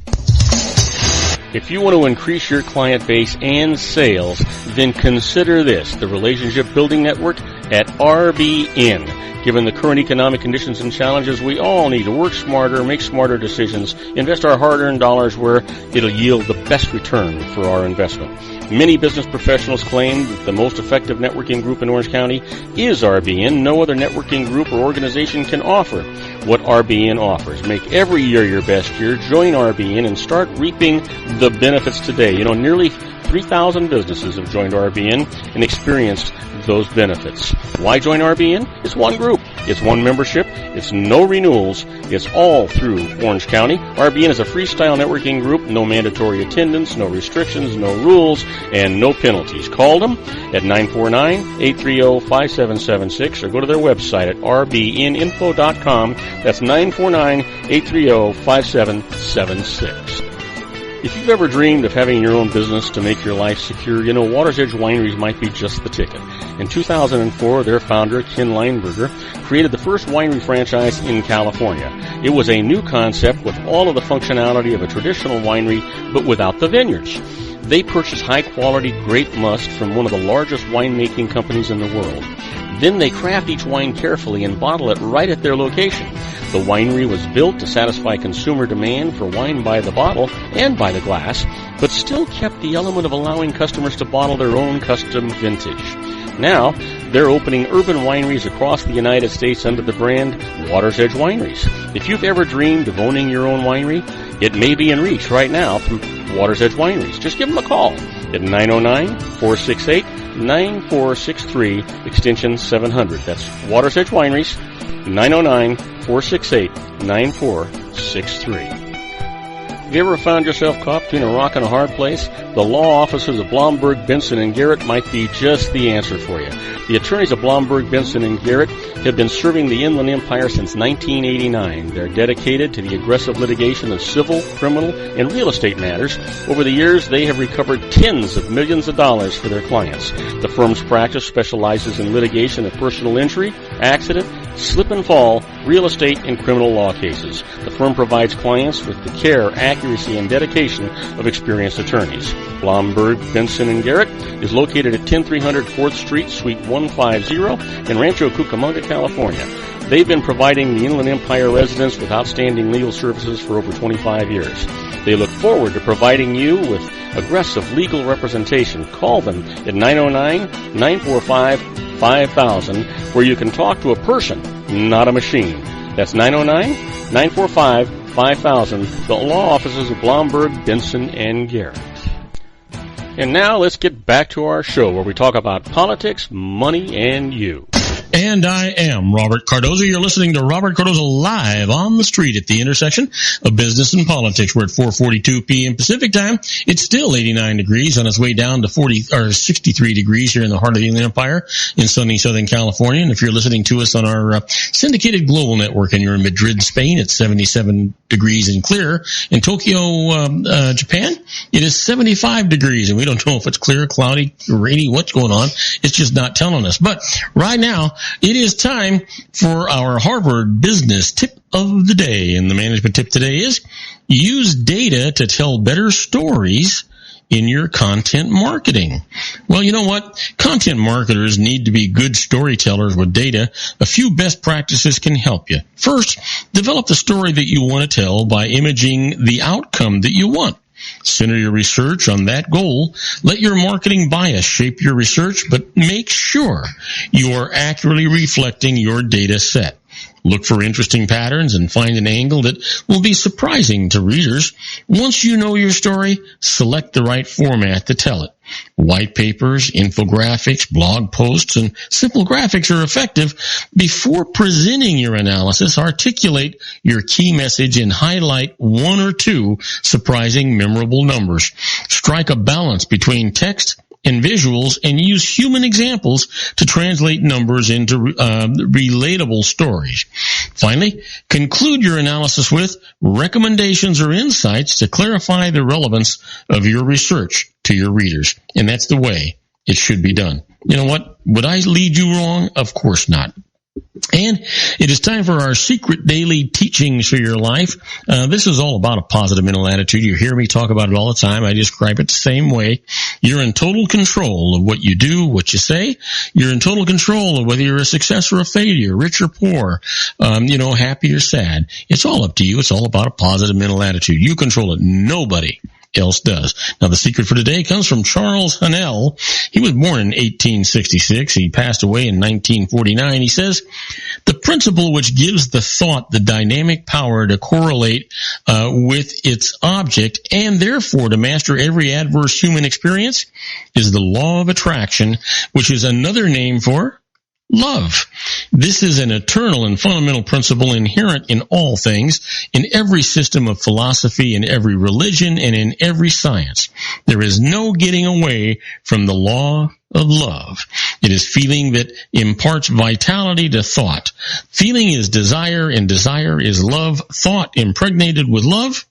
If you want to increase your client base and sales, then consider this, the Relationship Building Network at RBN. Given the current economic conditions and challenges, we all need to work smarter, make smarter decisions, invest our hard-earned dollars where it'll yield the best return for our investment. Many business professionals claim that the most effective networking group in Orange County is RBN. No other networking group or organization can offer what RBN offers. Make every year your best year. Join RBN and start reaping the benefits today. You know, nearly 3,000 businesses have joined RBN and experienced those benefits. Why join RBN? It's one group. It's one membership. It's no renewals. It's all through Orange County. RBN is a freestyle networking group. No mandatory attendance, no restrictions, no rules, and no penalties. Call them at 949-830-5776 or go to their website at rbninfo.com. That's 949-830-5776. If you've ever dreamed of having your own business to make your life secure, you know Water's Edge Wineries might be just the ticket. In 2004, their founder, Ken Lineberger, created the first winery franchise in California. It was a new concept with all of the functionality of a traditional winery, but without the vineyards. They purchased high-quality grape must from one of the largest winemaking companies in the world. Then they craft each wine carefully and bottle it right at their location. The winery was built to satisfy consumer demand for wine by the bottle and by the glass, but still kept the element of allowing customers to bottle their own custom vintage. Now, they're opening urban wineries across the United States under the brand Water's Edge Wineries. If you've ever dreamed of owning your own winery, it may be in reach right now through Water's Edge Wineries. Just give them a call at 909-468-9463, extension 700. That's Water's Edge Wineries, 909-468-9463. Have you ever found yourself caught between a rock and a hard place? The law offices of Blomberg, Benson, and Garrett might be just the answer for you. The attorneys of Blomberg, Benson, and Garrett have been serving the Inland Empire since 1989. They're dedicated to the aggressive litigation of civil, criminal, and real estate matters. Over the years, they have recovered tens of millions of dollars for their clients. The firm's practice specializes in litigation of personal injury, accident, slip and fall, real estate, and criminal law cases. The firm provides clients with the care, accuracy, and dedication of experienced attorneys. Blomberg, Benson, and Garrett is located at 10300 4th Street, Suite 150 in Rancho Cucamonga, California. They've been providing the Inland Empire residents with outstanding legal services for over 25 years. They look forward to providing you with aggressive legal representation. Call them at 909-945-5000, where you can talk to a person, not a machine. That's 909-945-5000, the law offices of Blomberg, Benson, and Garrett. And now let's get back to our show where we talk about politics, money, and you. And I am Robert Cardoza. You're listening to Robert Cardoza live on the street at the intersection of business and politics. We're at 4:42 p.m. Pacific time. It's still 89 degrees on its way down to 63 degrees here in the heart of the Inland Empire in sunny Southern California. And if you're listening to us on our syndicated global network and you're in Madrid, Spain, it's 77 degrees and clear. In Tokyo, Japan, it is 75 degrees, and we don't know if it's clear, cloudy, rainy, what's going on. It's just not telling us. But right now, it is time for our Harvard business tip of the day. And the management tip today is use data to tell better stories in your content marketing. Well, you know what? Content marketers need to be good storytellers with data. A few best practices can help you. First, develop the story that you want to tell by imaging the outcome that you want. Center your research on that goal. Let your marketing bias shape your research, but make sure you are accurately reflecting your data set. Look for interesting patterns and find an angle that will be surprising to readers. Once you know your story, select the right format to tell it. White papers, infographics, blog posts, and simple graphics are effective. Before presenting your analysis, articulate your key message and highlight one or two surprising, memorable numbers. Strike a balance between text and visuals, and use human examples to translate numbers into relatable stories. Finally, conclude your analysis with recommendations or insights to clarify the relevance of your research to your readers. And that's the way it should be done. You know what? Would I lead you wrong? Of course not. And it is time for our secret daily teachings for your life. This is all about a positive mental attitude. You hear me talk about it all the time. I describe it the same way. You're in total control of what you do, what you say. You're in total control of whether you're a success or a failure, rich or poor, happy or sad. It's all up to you. It's all about a positive mental attitude. You control it. Nobody else does. Now, the secret for today comes from Charles Hanel. He was born in 1866. He passed away in 1949. He says, the principle which gives the thought the dynamic power to correlate with its object and therefore to master every adverse human experience is the law of attraction, which is another name for love. This is an eternal and fundamental principle inherent in all things, in every system of philosophy, in every religion, and in every science. There is no getting away from the law of love. It is feeling that imparts vitality to thought. Feeling is desire, and desire is love. Thought impregnated with love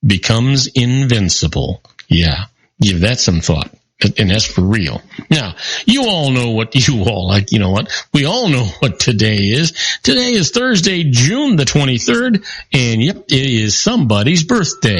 becomes invincible. Yeah, give that some thought. And that's for real. Now, you all know what you all like. You know what? We all know what today is. Today is Thursday, June the 23rd, and yep, it is somebody's birthday.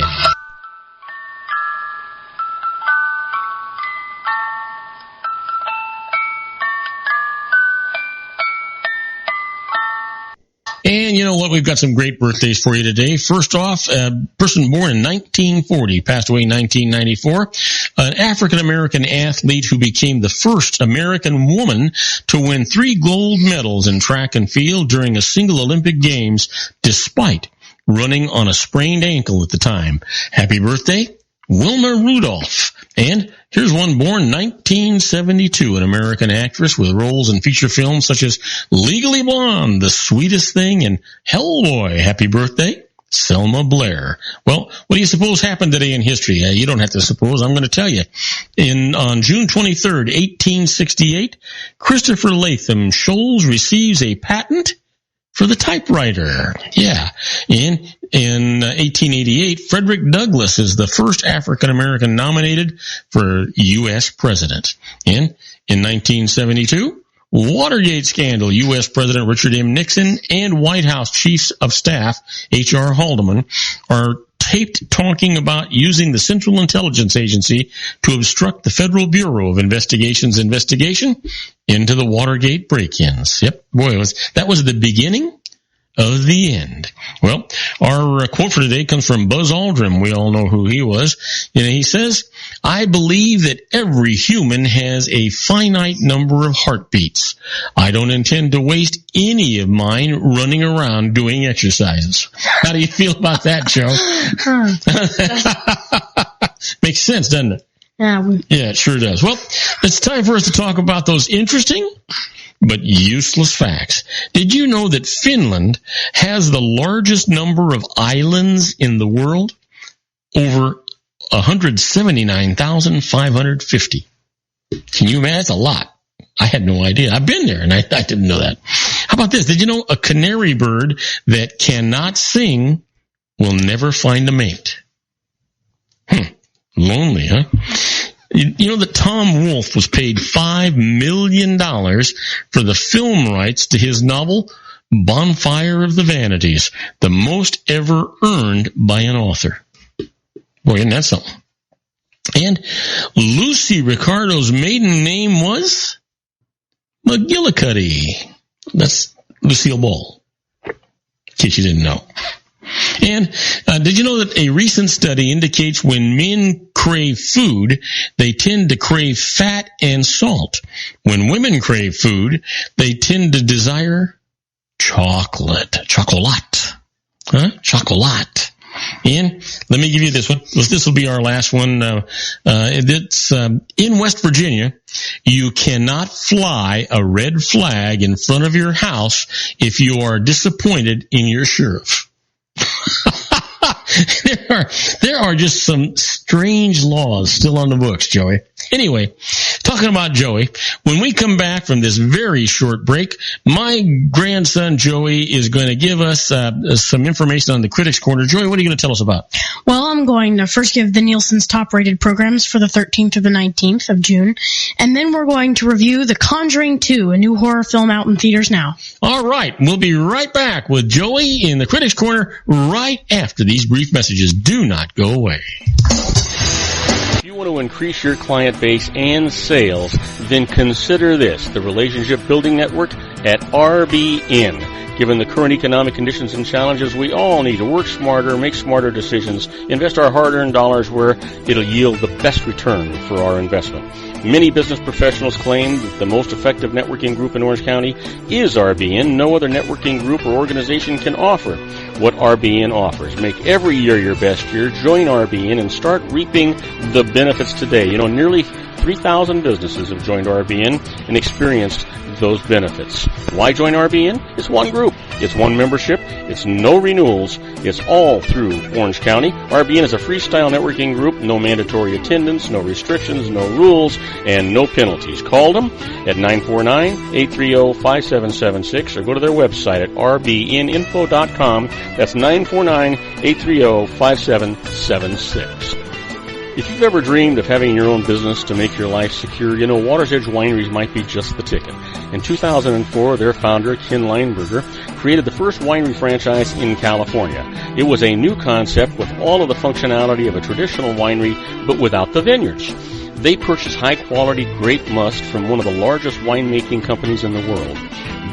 And you know what? We've got some great birthdays for you today. First off, a person born in 1940, passed away in 1994, an African-American athlete who became the first American woman to win 3 gold medals in track and field during a single Olympic Games, despite running on a sprained ankle at the time. Happy birthday, Wilma Rudolph. And here's one born 1972, an American actress with roles in feature films such as Legally Blonde, The Sweetest Thing, and Hellboy. Happy birthday, Selma Blair. Well, what do you suppose happened today in history? You don't have to suppose. I'm going to tell you. On June 23rd, 1868, Christopher Latham Sholes receives a patent for the typewriter. Yeah. In 1888, Frederick Douglass is the first African-American nominated for U.S. president. And in 1972, Watergate scandal, U.S. President Richard M. Nixon and White House Chief of Staff H.R. Haldeman are taped talking about using the Central Intelligence Agency to obstruct the Federal Bureau of Investigation's investigation into the Watergate break-ins. Yep, boy, that was the beginning of the end. Well, our quote for today comes from Buzz Aldrin. We all know who he was. He says, I believe that every human has a finite number of heartbeats. I don't intend to waste any of mine running around doing exercises. How do you feel about that, Joe? Makes sense, doesn't it? Yeah, it sure does. Well, it's time for us to talk about those interesting but useless facts. Did you know that Finland has the largest number of islands in the world? Over 179,550. Can you imagine? That's a lot. I had no idea. I've been there, and I didn't know that. How about this? Did you know a canary bird that cannot sing will never find a mate? Lonely, huh? You know that Tom Wolfe was paid $5 million for the film rights to his novel, Bonfire of the Vanities, the most ever earned by an author. Boy, isn't that something? And Lucy Ricardo's maiden name was McGillicuddy. That's Lucille Ball, in case you didn't know. And did you know that a recent study indicates when men crave food, they tend to crave fat and salt. When women crave food, they tend to desire chocolate. Chocolate. Chocolate. And let me give you this one. This will be our last one. It's in West Virginia. You cannot fly a red flag in front of your house if you are disappointed in your sheriff. There are just some strange laws still on the books, Joey. Anyway, talking about Joey, when we come back from this very short break, my grandson Joey is going to give us some information on the Critics Corner. Joey, what are you going to tell us about? Well, I'm going to first give the Nielsen's top-rated programs for the 13th through the 19th of June, and then we're going to review The Conjuring 2, a new horror film out in theaters now. All right, we'll be right back with Joey in the Critics Corner right after these brief messages. Do not go away. If you want to increase your client base and sales, then consider this, the Relationship Building Network at RBN. Given the current economic conditions and challenges, we all need to work smarter, make smarter decisions, invest our hard-earned dollars where it'll yield the best return for our investment. Many business professionals claim that the most effective networking group in Orange County is RBN. No other networking group or organization can offer what RBN offers. Make every year your best year. Join RBN and start reaping the benefits today. You know, nearly 3,000 businesses have joined RBN and experienced those benefits. Why join RBN? It's one group. It's one membership. It's no renewals. It's all through Orange County. RBN is a freestyle networking group. No mandatory attendance, no restrictions, no rules, and no penalties. Call them at 949-830-5776 or go to their website at rbninfo.com. That's 949-830-5776. If you've ever dreamed of having your own business to make your life secure, you know Water's Edge Wineries might be just the ticket. In 2004, their founder, Ken Lineberger, created the first winery franchise in California. It was a new concept with all of the functionality of a traditional winery, but without the vineyards. They purchased high-quality grape must from one of the largest winemaking companies in the world.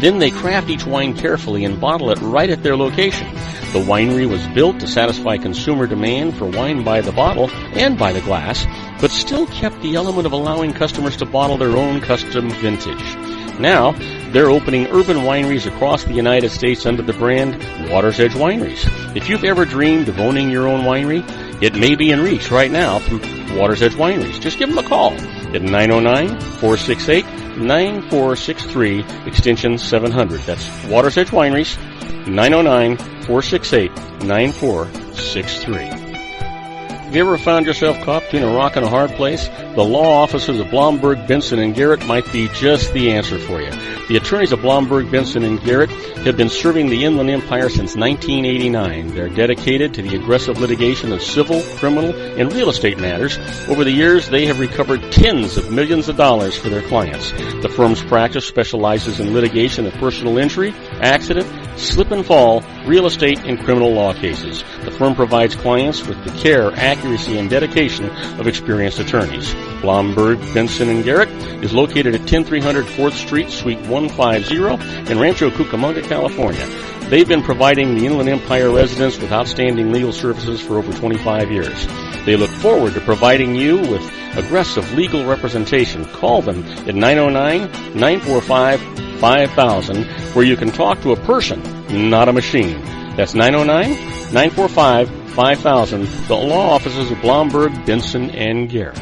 Then they craft each wine carefully and bottle it right at their location. The winery was built to satisfy consumer demand for wine by the bottle and by the glass, but still kept the element of allowing customers to bottle their own custom vintage. Now, they're opening urban wineries across the United States under the brand Water's Edge Wineries. If you've ever dreamed of owning your own winery, it may be in reach right now through Water's Edge Wineries. Just give them a call at 909-468-9463, extension 700. That's Water's Edge Wineries, 909-468-9463. Have you ever found yourself caught between a rock and a hard place? The law offices of Blomberg, Benson, and Garrett might be just the answer for you. The attorneys of Blomberg, Benson, and Garrett have been serving the Inland Empire since 1989. They're dedicated to the aggressive litigation of civil, criminal, and real estate matters. Over the years, they have recovered tens of millions of dollars for their clients. The firm's practice specializes in litigation of personal injury, accident, slip and fall, real estate, and criminal law cases. The firm provides clients with the care, accuracy, and dedication of experienced attorneys. Blomberg, Benson, and Garrett is located at 10300 4th Street, Suite 150 in Rancho Cucamonga, California. They've been providing the Inland Empire residents with outstanding legal services for over 25 years. They look forward to providing you with aggressive legal representation. Call them at 909-945-5000, where you can talk to a person, not a machine. That's 909-945-5000, the law offices of Blomberg, Benson, and Garrett.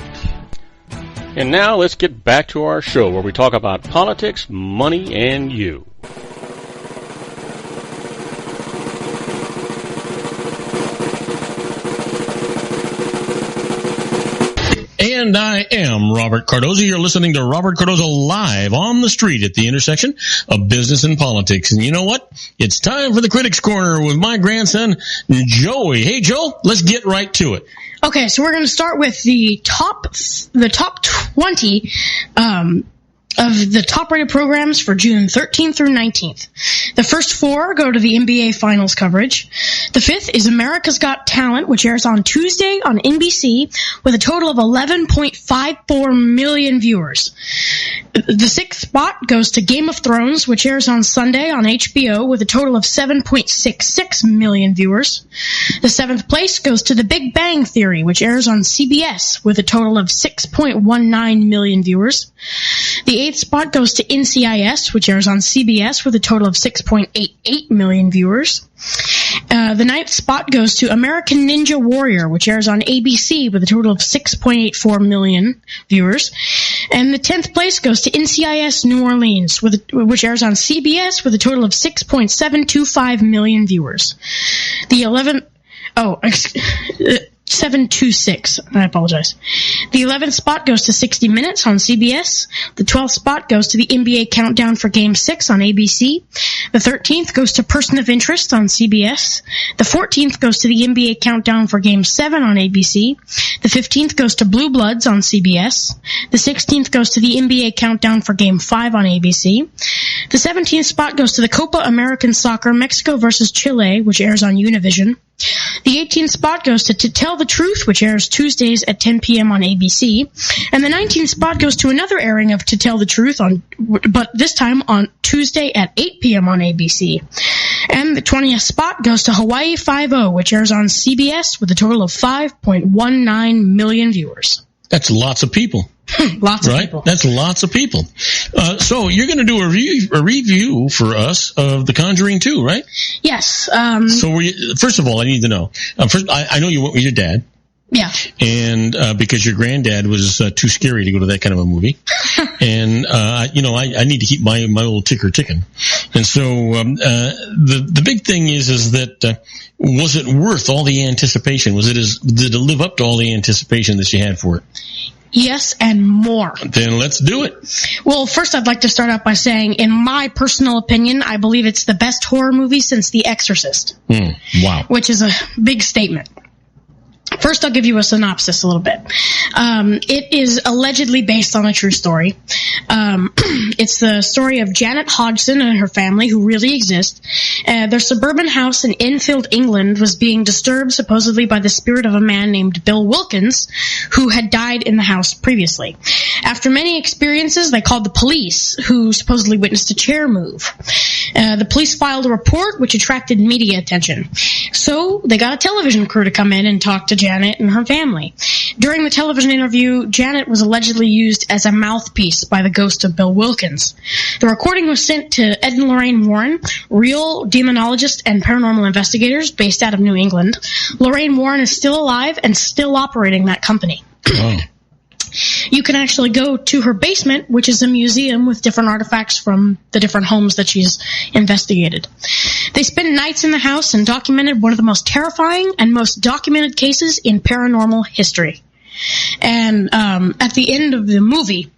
And now let's get back to our show where we talk about politics, money, and you. And I am Robert Cardoza. You're listening to Robert Cardoza live on the street at the intersection of business and politics. And you know what? It's time for the Critics Corner with my grandson, Joey. Hey, Joe, let's get right to it. Okay, so we're going to start with the top 20 of the top-rated programs for June 13th through 19th. The first 4 go to the NBA Finals coverage. The 5th is America's Got Talent, which airs on Tuesday on NBC with a total of 11.54 million viewers. The 6th spot goes to Game of Thrones, which airs on Sunday on HBO with a total of 7.66 million viewers. The 7th place goes to The Big Bang Theory, which airs on CBS with a total of 6.19 million viewers. The 8th spot goes to NCIS, which airs on CBS with a total of 6.88 million viewers. The 9th spot goes to American Ninja Warrior, which airs on ABC with a total of 6.84 million viewers. And the 10th place goes to NCIS New Orleans, which airs on CBS with a total of 6.725 million viewers. The 11th... 726. I apologize. The 11th spot goes to 60 Minutes on CBS. The 12th spot goes to the NBA Countdown for Game 6 on ABC. The 13th goes to Person of Interest on CBS. The 14th goes to the NBA Countdown for Game 7 on ABC. The 15th goes to Blue Bloods on CBS. The 16th goes to the NBA Countdown for Game 5 on ABC. The 17th spot goes to the Copa American Soccer Mexico versus Chile, which airs on Univision. The 18th spot goes to Tell the Truth, which airs Tuesdays at 10 p.m. on ABC. And the 19th spot goes to another airing of To Tell the Truth, but this time on Tuesday at 8 p.m. on ABC. And the 20th spot goes to Hawaii Five-0, which airs on CBS with a total of 5.19 million viewers. That's lots of people. Lots of people. That's lots of people. So you're going to do a review for us of The Conjuring 2, right? Yes. So first of all, I need to know. First, I know you went with your dad. Yeah. And because your granddad was too scary to go to that kind of a movie. And, I need to keep my old ticker ticking. And so the big thing is that was it worth all the anticipation? Did it live up to all the anticipation that you had for it? Yes, and more. Then let's do it. Well, first I'd like to start out by saying, in my personal opinion, I believe it's the best horror movie since The Exorcist. Wow. Which is a big statement. First, I'll give you a synopsis a little bit. It is allegedly based on a true story. It's the story of Janet Hodgson and her family, who really exist. Their suburban house in Enfield, England, was being disturbed supposedly by the spirit of a man named Bill Wilkins, who had died in the house previously. After many experiences, they called the police, who supposedly witnessed a chair move. The police filed a report, which attracted media attention. So they got a television crew to come in and talk to Janet and her family. During the television interview, Janet was allegedly used as a mouthpiece by the ghost of Bill Wilkins. The recording was sent to Ed and Lorraine Warren, real demonologists and paranormal investigators based out of New England. Lorraine Warren is still alive and still operating that company. Oh. You can actually go to her basement, which is a museum with different artifacts from the different homes that she's investigated. They spent nights in the house and documented one of the most terrifying and most documented cases in paranormal history. And at the end of the movie,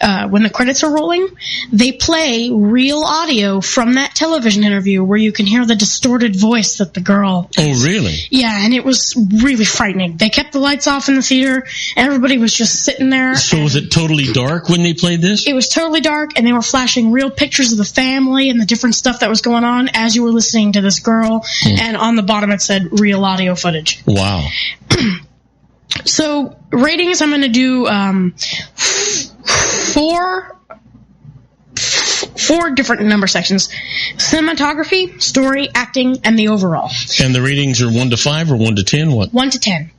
when the credits are rolling, they play real audio from that television interview where you can hear the distorted voice that the girl... Oh, really? Yeah, and it was really frightening. They kept the lights off in the theater, and everybody was just sitting there. So was it totally dark when they played this? It was totally dark, and they were flashing real pictures of the family and the different stuff that was going on as you were listening to this girl, and on the bottom it said real audio footage. Wow. So, ratings, I'm going to do four different number sections: cinematography, story, acting, and the overall. And the ratings are 1 to 5 or 1 to 10? What? 1 to 10.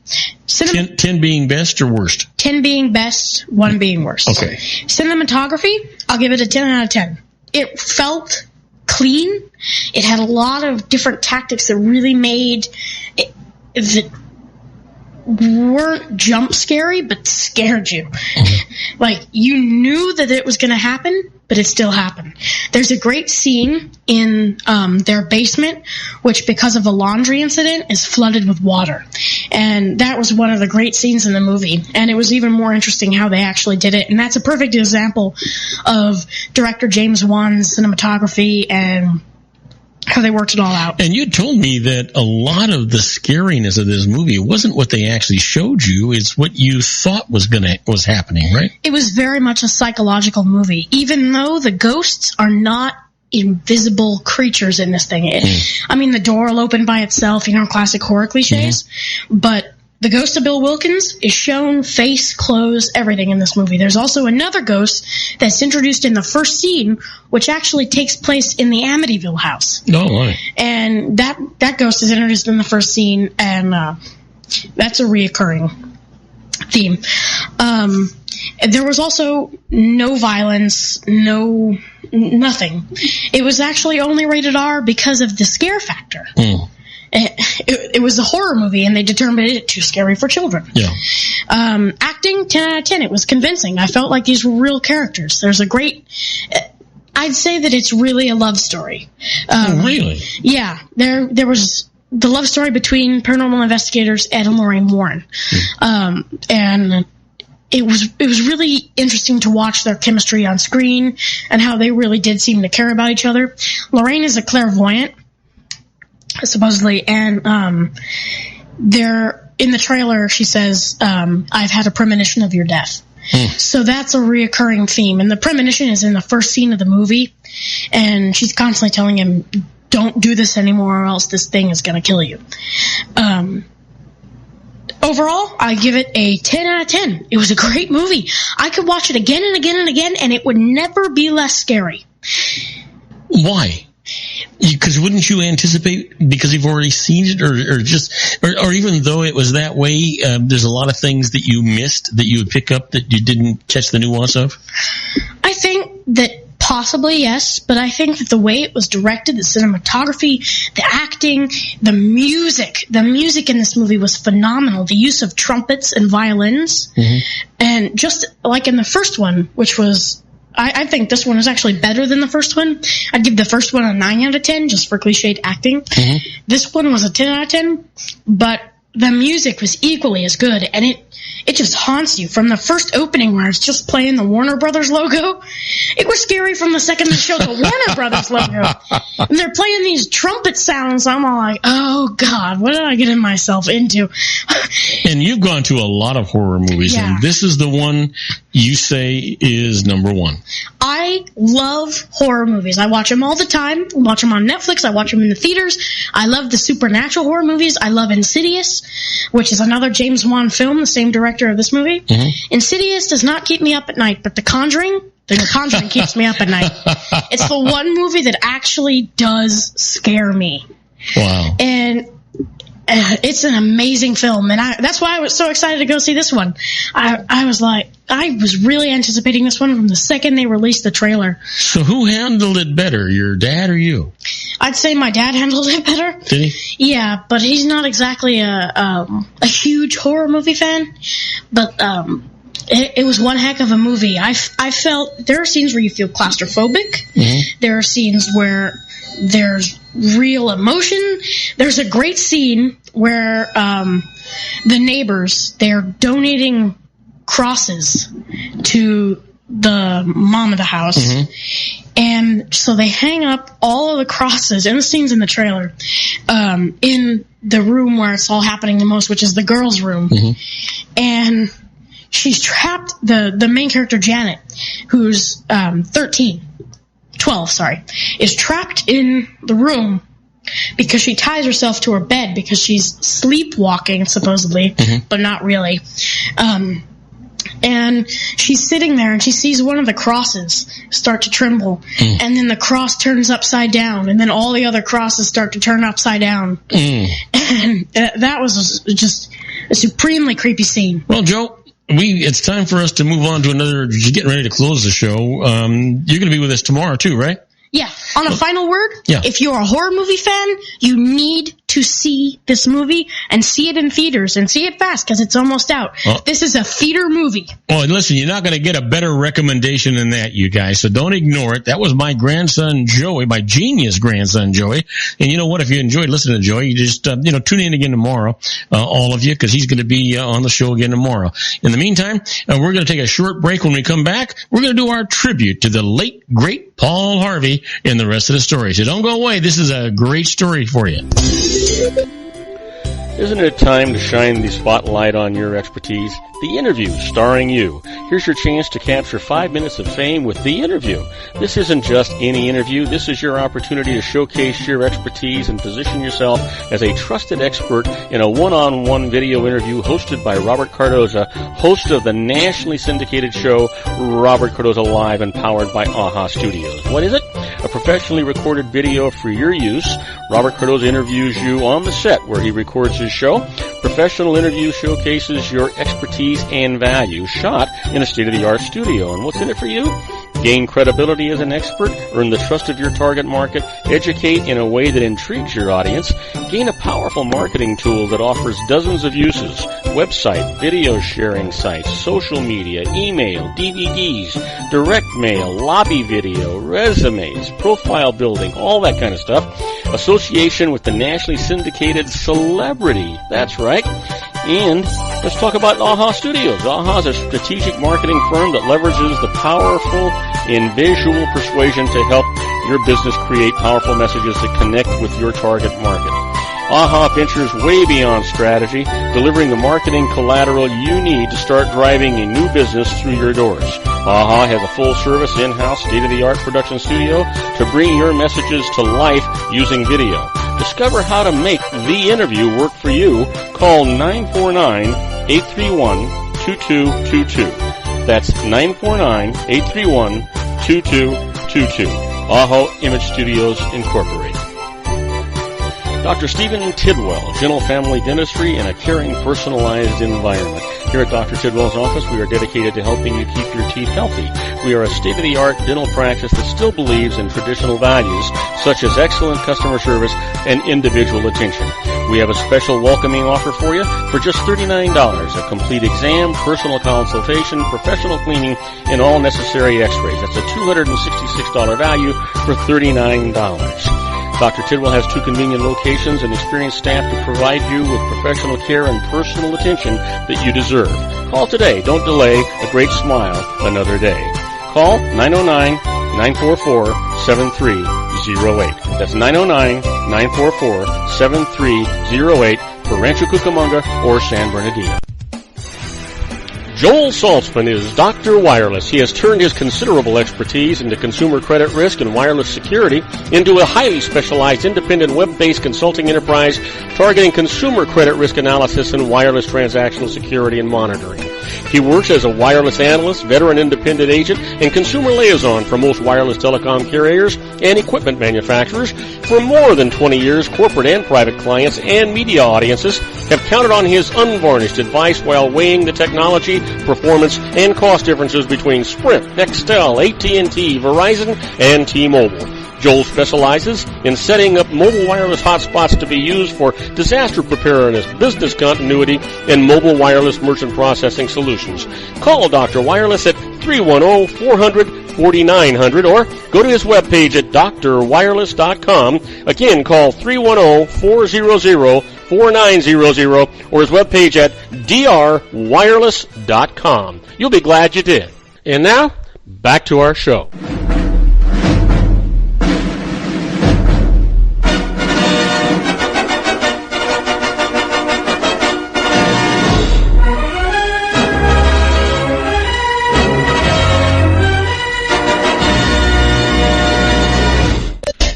10 being best or worst? 10 being best, 1 being worst. Okay. Cinematography, I'll give it a 10 out of 10. It felt clean. It had a lot of different tactics that really made it, that weren't jump scary, but scared you. Mm-hmm. Like, you knew that it was going to happen, but it still happened. There's a great scene in their basement, which, because of a laundry incident, is flooded with water. And that was one of the great scenes in the movie. And it was even more interesting how they actually did it. And that's a perfect example of director James Wan's cinematography and how they worked it all out. And you told me that a lot of the scariness of this movie wasn't what they actually showed you, it's what you thought was happening, right? It was very much a psychological movie, even though the ghosts are not invisible creatures in this thing. I mean, the door will open by itself, classic horror cliches, but the ghost of Bill Wilkins is shown, face, clothes, everything in this movie. There's also another ghost that's introduced in the first scene, which actually takes place in the Amityville house. Oh, right. And that ghost is introduced in the first scene, and that's a reoccurring theme. There was also no violence, nothing. It was actually only rated R because of the scare factor. It was a horror movie, and they determined it too scary for children. Yeah. Acting, 10 out of 10. It was convincing. I felt like these were real characters. There's a great... I'd say that it's really a love story. Really? Yeah. There was the love story between paranormal investigators Ed and Lorraine Warren. And it was really interesting to watch their chemistry on screen and how they really did seem to care about each other. Lorraine is a clairvoyant, supposedly, and there in the trailer she says, I've had a premonition of your death. So that's a reoccurring theme, and the premonition is in the first scene of the movie, and she's constantly telling him, don't do this anymore or else this thing is going to kill you. Overall, I give it a 10 out of 10. It was a great movie. I could watch it again and again and again, and it would never be less scary. Why? Because wouldn't you anticipate, because you've already seen it, or even though it was that way, there's a lot of things that you missed that you would pick up that you didn't catch the nuance of? I think that possibly, yes, but I think that the way it was directed, the cinematography, the acting, the music in this movie was phenomenal. The use of trumpets and violins, and just like in the first one, which was... I think this one is actually better than the first one. I'd give the first one a 9 out of 10 just for cliched acting. This one was a 10 out of 10, but the music was equally as good, and it just haunts you. From the first opening where it's just playing the Warner Brothers logo, it was scary from the second they showed the Warner Brothers logo. And they're playing these trumpet sounds. I'm all like, oh, God, what did I get myself into? And you've gone to a lot of horror movies, and this is the one you say is number one. I love horror movies. I watch them all the time. I watch them on Netflix. I watch them in the theaters. I love the supernatural horror movies. I love Insidious, which is another James Wan film, the same director of this movie. Insidious does not keep me up at night, but The Conjuring keeps me up at night. It's the one movie that actually does scare me. Wow. And it's an amazing film, and that's why I was so excited to go see this one. I was really anticipating this one from the second they released the trailer. So who handled it better, your dad or you? I'd say my dad handled it better. Did he? Yeah, but he's not exactly a huge horror movie fan. But it was one heck of a movie. I felt there are scenes where you feel claustrophobic. There are scenes where there's real emotion. There's a great scene where the neighbors, they're donating crosses to the mom of the house. And so they hang up all of the crosses, and the scene's in the trailer, in the room where it's all happening the most, which is the girls' room. And she's trapped, the main character, Janet, who's 12, is trapped in the room because she ties herself to her bed because she's sleepwalking, supposedly, but not really. And she's sitting there, and she sees one of the crosses start to tremble, and then the cross turns upside down, and then all the other crosses start to turn upside down. And that was just a supremely creepy scene. Well, Joe, it's time for us to move on to another. You're getting ready to close the show. You're going to be with us tomorrow too, right? Yeah. On a final word, yeah. If you're a horror movie fan, you need to see this movie and see it in theaters and see it fast because it's almost out. This is a theater movie. Well, listen, you're not going to get a better recommendation than that, you guys, so don't ignore it. That was my grandson Joey, my genius grandson Joey. And you know what? If you enjoyed listening to Joey, you just tune in again tomorrow, all of you, because he's going to be on the show again tomorrow. In the meantime, we're going to take a short break. When we come back, we're going to do our tribute to the late, great Paul Harvey and the rest of the story. So don't go away. This is a great story for you. Isn't it time to shine the spotlight on your expertise? The Interview, starring you. Here's your chance to capture 5 minutes of fame with The Interview. This isn't just any interview. This is your opportunity to showcase your expertise and position yourself as a trusted expert in a one-on-one video interview hosted by Robert Cardoza, host of the nationally syndicated show Robert Cardoza Live and powered by AHA Studios. What is it? A professionally recorded video for your use. Robert Cardoza interviews you on the set where he records his show. Professional interview showcases your expertise and value, shot in a state-of-the-art studio. And what's in it for you? Gain credibility as an expert, earn the trust of your target market, educate in a way that intrigues your audience, gain a powerful marketing tool that offers dozens of uses, website, video sharing sites, social media, email, DVDs, direct mail, lobby video, resumes, profile building, all that kind of stuff. Association with the nationally syndicated celebrity. That's right. And let's talk about AHA Studios. AHA is a strategic marketing firm that leverages the powerful in visual persuasion to help your business create powerful messages that connect with your target market. AHA ventures way beyond strategy, delivering the marketing collateral you need to start driving a new business through your doors. AHA has a full-service, in-house, state-of-the-art production studio to bring your messages to life using video. Discover how to make The Interview work for you. Call 949-831-2222. That's 949-831-2222. AHA Image Studios, Incorporated. Dr. Stephen Tidwell, Gentle Family Dentistry in a caring, personalized environment. Here at Dr. Tidwell's office, we are dedicated to helping you keep your teeth healthy. We are a state-of-the-art dental practice that still believes in traditional values, such as excellent customer service and individual attention. We have a special welcoming offer for you for just $39. A complete exam, personal consultation, professional cleaning, and all necessary x-rays. That's a $266 value for $39. Dr. Tidwell has 2 convenient locations and experienced staff to provide you with professional care and personal attention that you deserve. Call today. Don't delay. A great smile another day. Call 909-944-7308. That's 909-944-7308 for Rancho Cucamonga or San Bernardino. Joel Saltzman is Dr. Wireless. He has turned his considerable expertise into consumer credit risk and wireless security into a highly specialized independent web-based consulting enterprise targeting consumer credit risk analysis and wireless transactional security and monitoring. He works as a wireless analyst, veteran independent agent, and consumer liaison for most wireless telecom carriers and equipment manufacturers. For more than 20 years, corporate and private clients and media audiences have counted on his unvarnished advice while weighing the technology, performance, and cost differences between Sprint, Nextel, AT&T, Verizon, and T-Mobile. Joel specializes in setting up mobile wireless hotspots to be used for disaster preparedness, business continuity, and mobile wireless merchant processing solutions. Call Dr. Wireless at 310-400-4900 or go to his webpage at drwireless.com. Again, call 310-400-4900 or his webpage at drwireless.com. You'll be glad you did. And now, back to our show.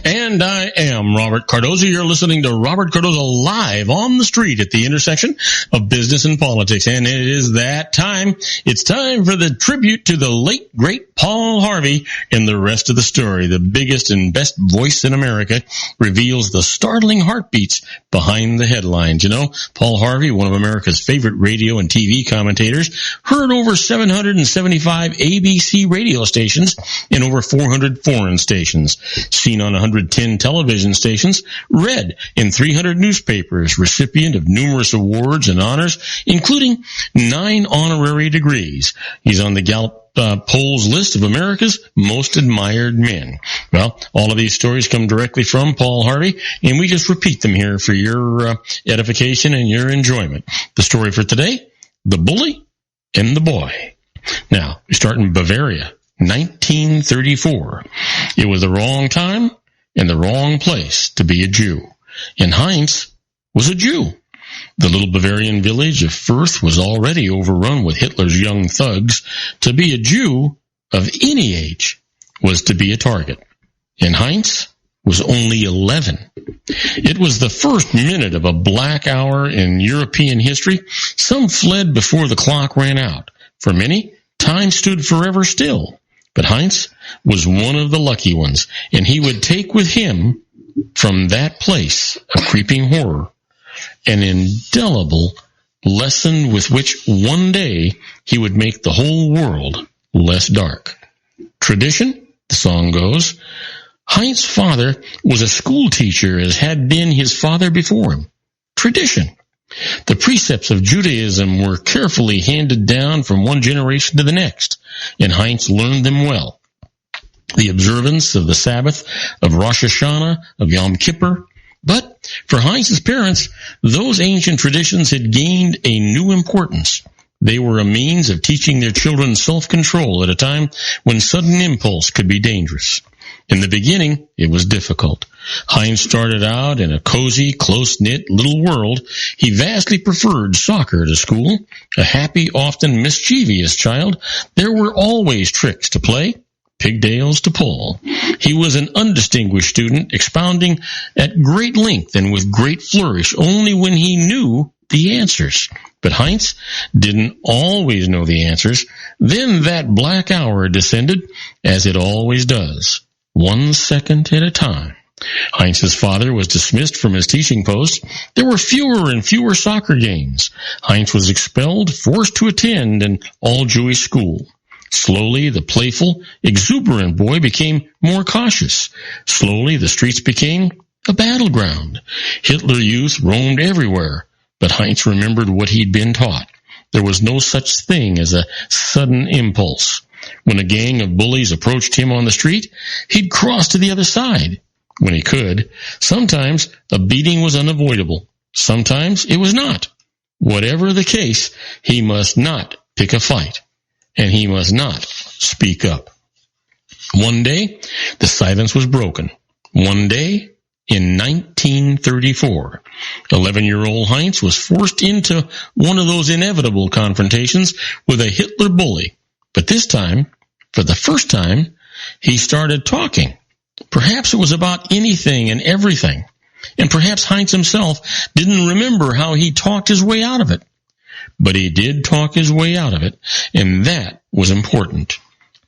And I am Robert Cardoza. You're listening to Robert Cardoza Live on the street at the intersection of business and politics. And it is that time. It's time for the tribute to the late, great Paul Harvey and the rest of the story. The biggest and best voice in America reveals the startling heartbeats behind the headlines. You know, Paul Harvey, one of America's favorite radio and TV commentators, heard over 775 ABC radio stations and over 400 foreign stations, seen on 110 television stations, traditions, read in 300 newspapers, recipient of numerous awards and honors, including 9 honorary degrees. He's on the Gallup Polls list of America's most admired men. Well, all of these stories come directly from Paul Harvey, and we just repeat them here for your edification and your enjoyment. The story for today, the bully and the boy. Now, we start in Bavaria, 1934. It was the wrong time and the wrong place to be a Jew. And Heinz was a Jew. The little Bavarian village of Fürth was already overrun with Hitler's young thugs. To be a Jew of any age was to be a target. And Heinz was only 11. It was the first minute of a black hour in European history. Some fled before the clock ran out. For many, time stood forever still. But Heinz was one of the lucky ones, and he would take with him from that place a creeping horror, an indelible lesson with which one day he would make the whole world less dark. Tradition, the song goes, Heinz's father was a school teacher, as had been his father before him. Tradition. The precepts of Judaism were carefully handed down from one generation to the next, and Heinz learned them well. The observance of the Sabbath, of Rosh Hashanah, of Yom Kippur. But for Heinz's parents, those ancient traditions had gained a new importance. They were a means of teaching their children self-control at a time when sudden impulse could be dangerous. In the beginning, it was difficult. Heinz started out in a cozy, close-knit little world. He vastly preferred soccer to school. A happy, often mischievous child, there were always tricks to play, pigtails to pull. He was an undistinguished student, expounding at great length and with great flourish only when he knew the answers. But Heinz didn't always know the answers. Then that black hour descended, as it always does, 1 second at a time. Heinz's father was dismissed from his teaching post. There were fewer and fewer soccer games. Heinz was expelled, forced to attend an all-Jewish school. Slowly, the playful, exuberant boy became more cautious. Slowly, the streets became a battleground. Hitler youth roamed everywhere, but Heinz remembered what he'd been taught. There was no such thing as a sudden impulse. When a gang of bullies approached him on the street, he'd cross to the other side when he could. Sometimes a beating was unavoidable. Sometimes it was not. Whatever the case, he must not pick a fight, and he must not speak up. One day, the silence was broken. One day, in 1934, 11-year-old Heinz was forced into one of those inevitable confrontations with a Hitler bully. But this time, for the first time, he started talking. Perhaps it was about anything and everything. And perhaps Heinz himself didn't remember how he talked his way out of it. But he did talk his way out of it, and that was important.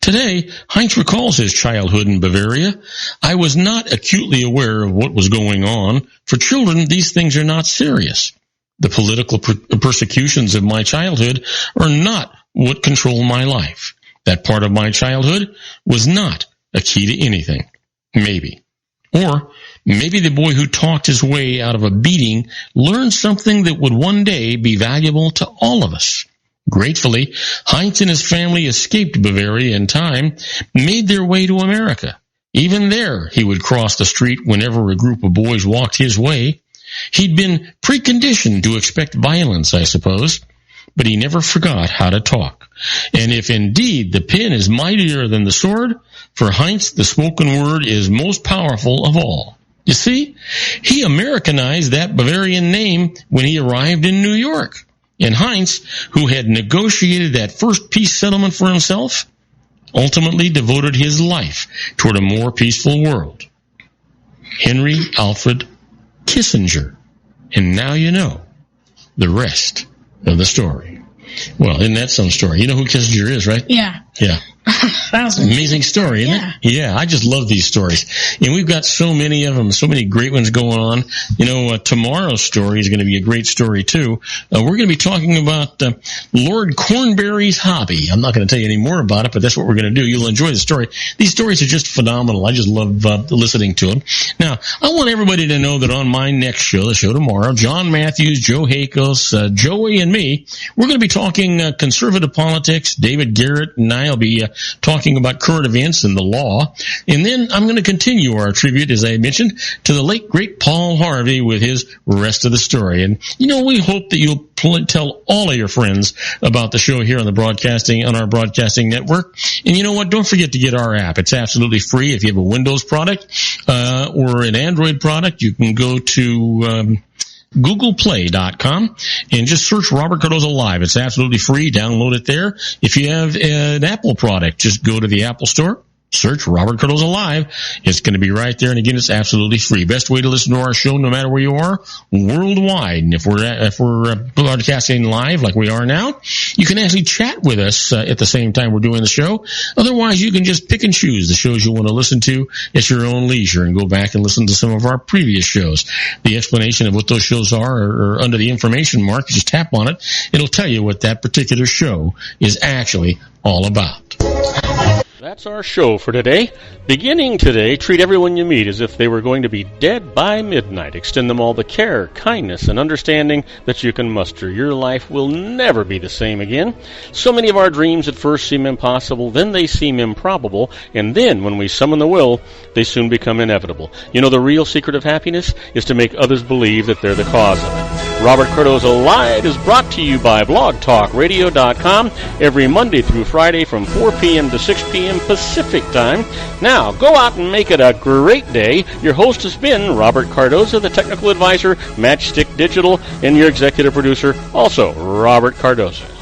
Today, Heinz recalls his childhood in Bavaria. I was not acutely aware of what was going on. For children, these things are not serious. The political persecutions of my childhood are not what controlled my life. That part of my childhood was not a key to anything. Maybe. Or maybe the boy who talked his way out of a beating learned something that would one day be valuable to all of us. Gratefully, Heinz and his family escaped Bavaria in time, made their way to America. Even there, he would cross the street whenever a group of boys walked his way. He'd been preconditioned to expect violence, I suppose, but he never forgot how to talk. And if indeed the pen is mightier than the sword, for Heinz the spoken word is most powerful of all. You see, he Americanized that Bavarian name when he arrived in New York. And Heinz, who had negotiated that first peace settlement for himself, ultimately devoted his life toward a more peaceful world. Henry Alfred Kissinger. And now you know the rest of the story. Well, isn't that some story? You know who Kissinger is, right? Yeah. Yeah. Amazing story, isn't it? Yeah, I just love these stories. And we've got so many of them, so many great ones going on. Tomorrow's story is going to be a great story, too. We're going to be talking about Lord Cornberry's hobby. I'm not going to tell you any more about it, but that's what we're going to do. You'll enjoy the story. These stories are just phenomenal. I just love listening to them. Now, I want everybody to know that on my next show, the show tomorrow, John Matthews, Joe Hakos, Joey, and me, we're going to be talking conservative politics. David Garrett and I will be talking about current events and the law. And then I'm going to continue our tribute, as I mentioned, to the late, great Paul Harvey with his rest of the story. And, we hope that you'll tell all of your friends about the show here on our broadcasting network. And you know what? Don't forget to get our app. It's absolutely free. If you have a Windows product or an Android product, you can go to GooglePlay.com and just search Robert Cardoza Live. It's absolutely free. Download it there. If you have an Apple product, just go to the Apple Store. Search Robert Cardoza Live. It's going to be right there. And again, it's absolutely free. Best way to listen to our show, no matter where you are, worldwide. And if we're broadcasting live like we are now, you can actually chat with us at the same time we're doing the show. Otherwise, you can just pick and choose the shows you want to listen to at your own leisure and go back and listen to some of our previous shows. The explanation of what those shows are under the information mark, just tap on it. It'll tell you what that particular show is actually all about. That's our show for today. Beginning today, treat everyone you meet as if they were going to be dead by midnight. Extend them all the care, kindness, and understanding that you can muster. Your life will never be the same again. So many of our dreams at first seem impossible, then they seem improbable, and then, when we summon the will, they soon become inevitable. The real secret of happiness is to make others believe that they're the cause of it. Robert Cardoza Live is brought to you by blogtalkradio.com every Monday through Friday from 4 p.m. to 6 p.m. Pacific Time. Now, go out and make it a great day. Your host has been Robert Cardoza, the technical advisor, Matchstick Digital, and your executive producer, also Robert Cardoza.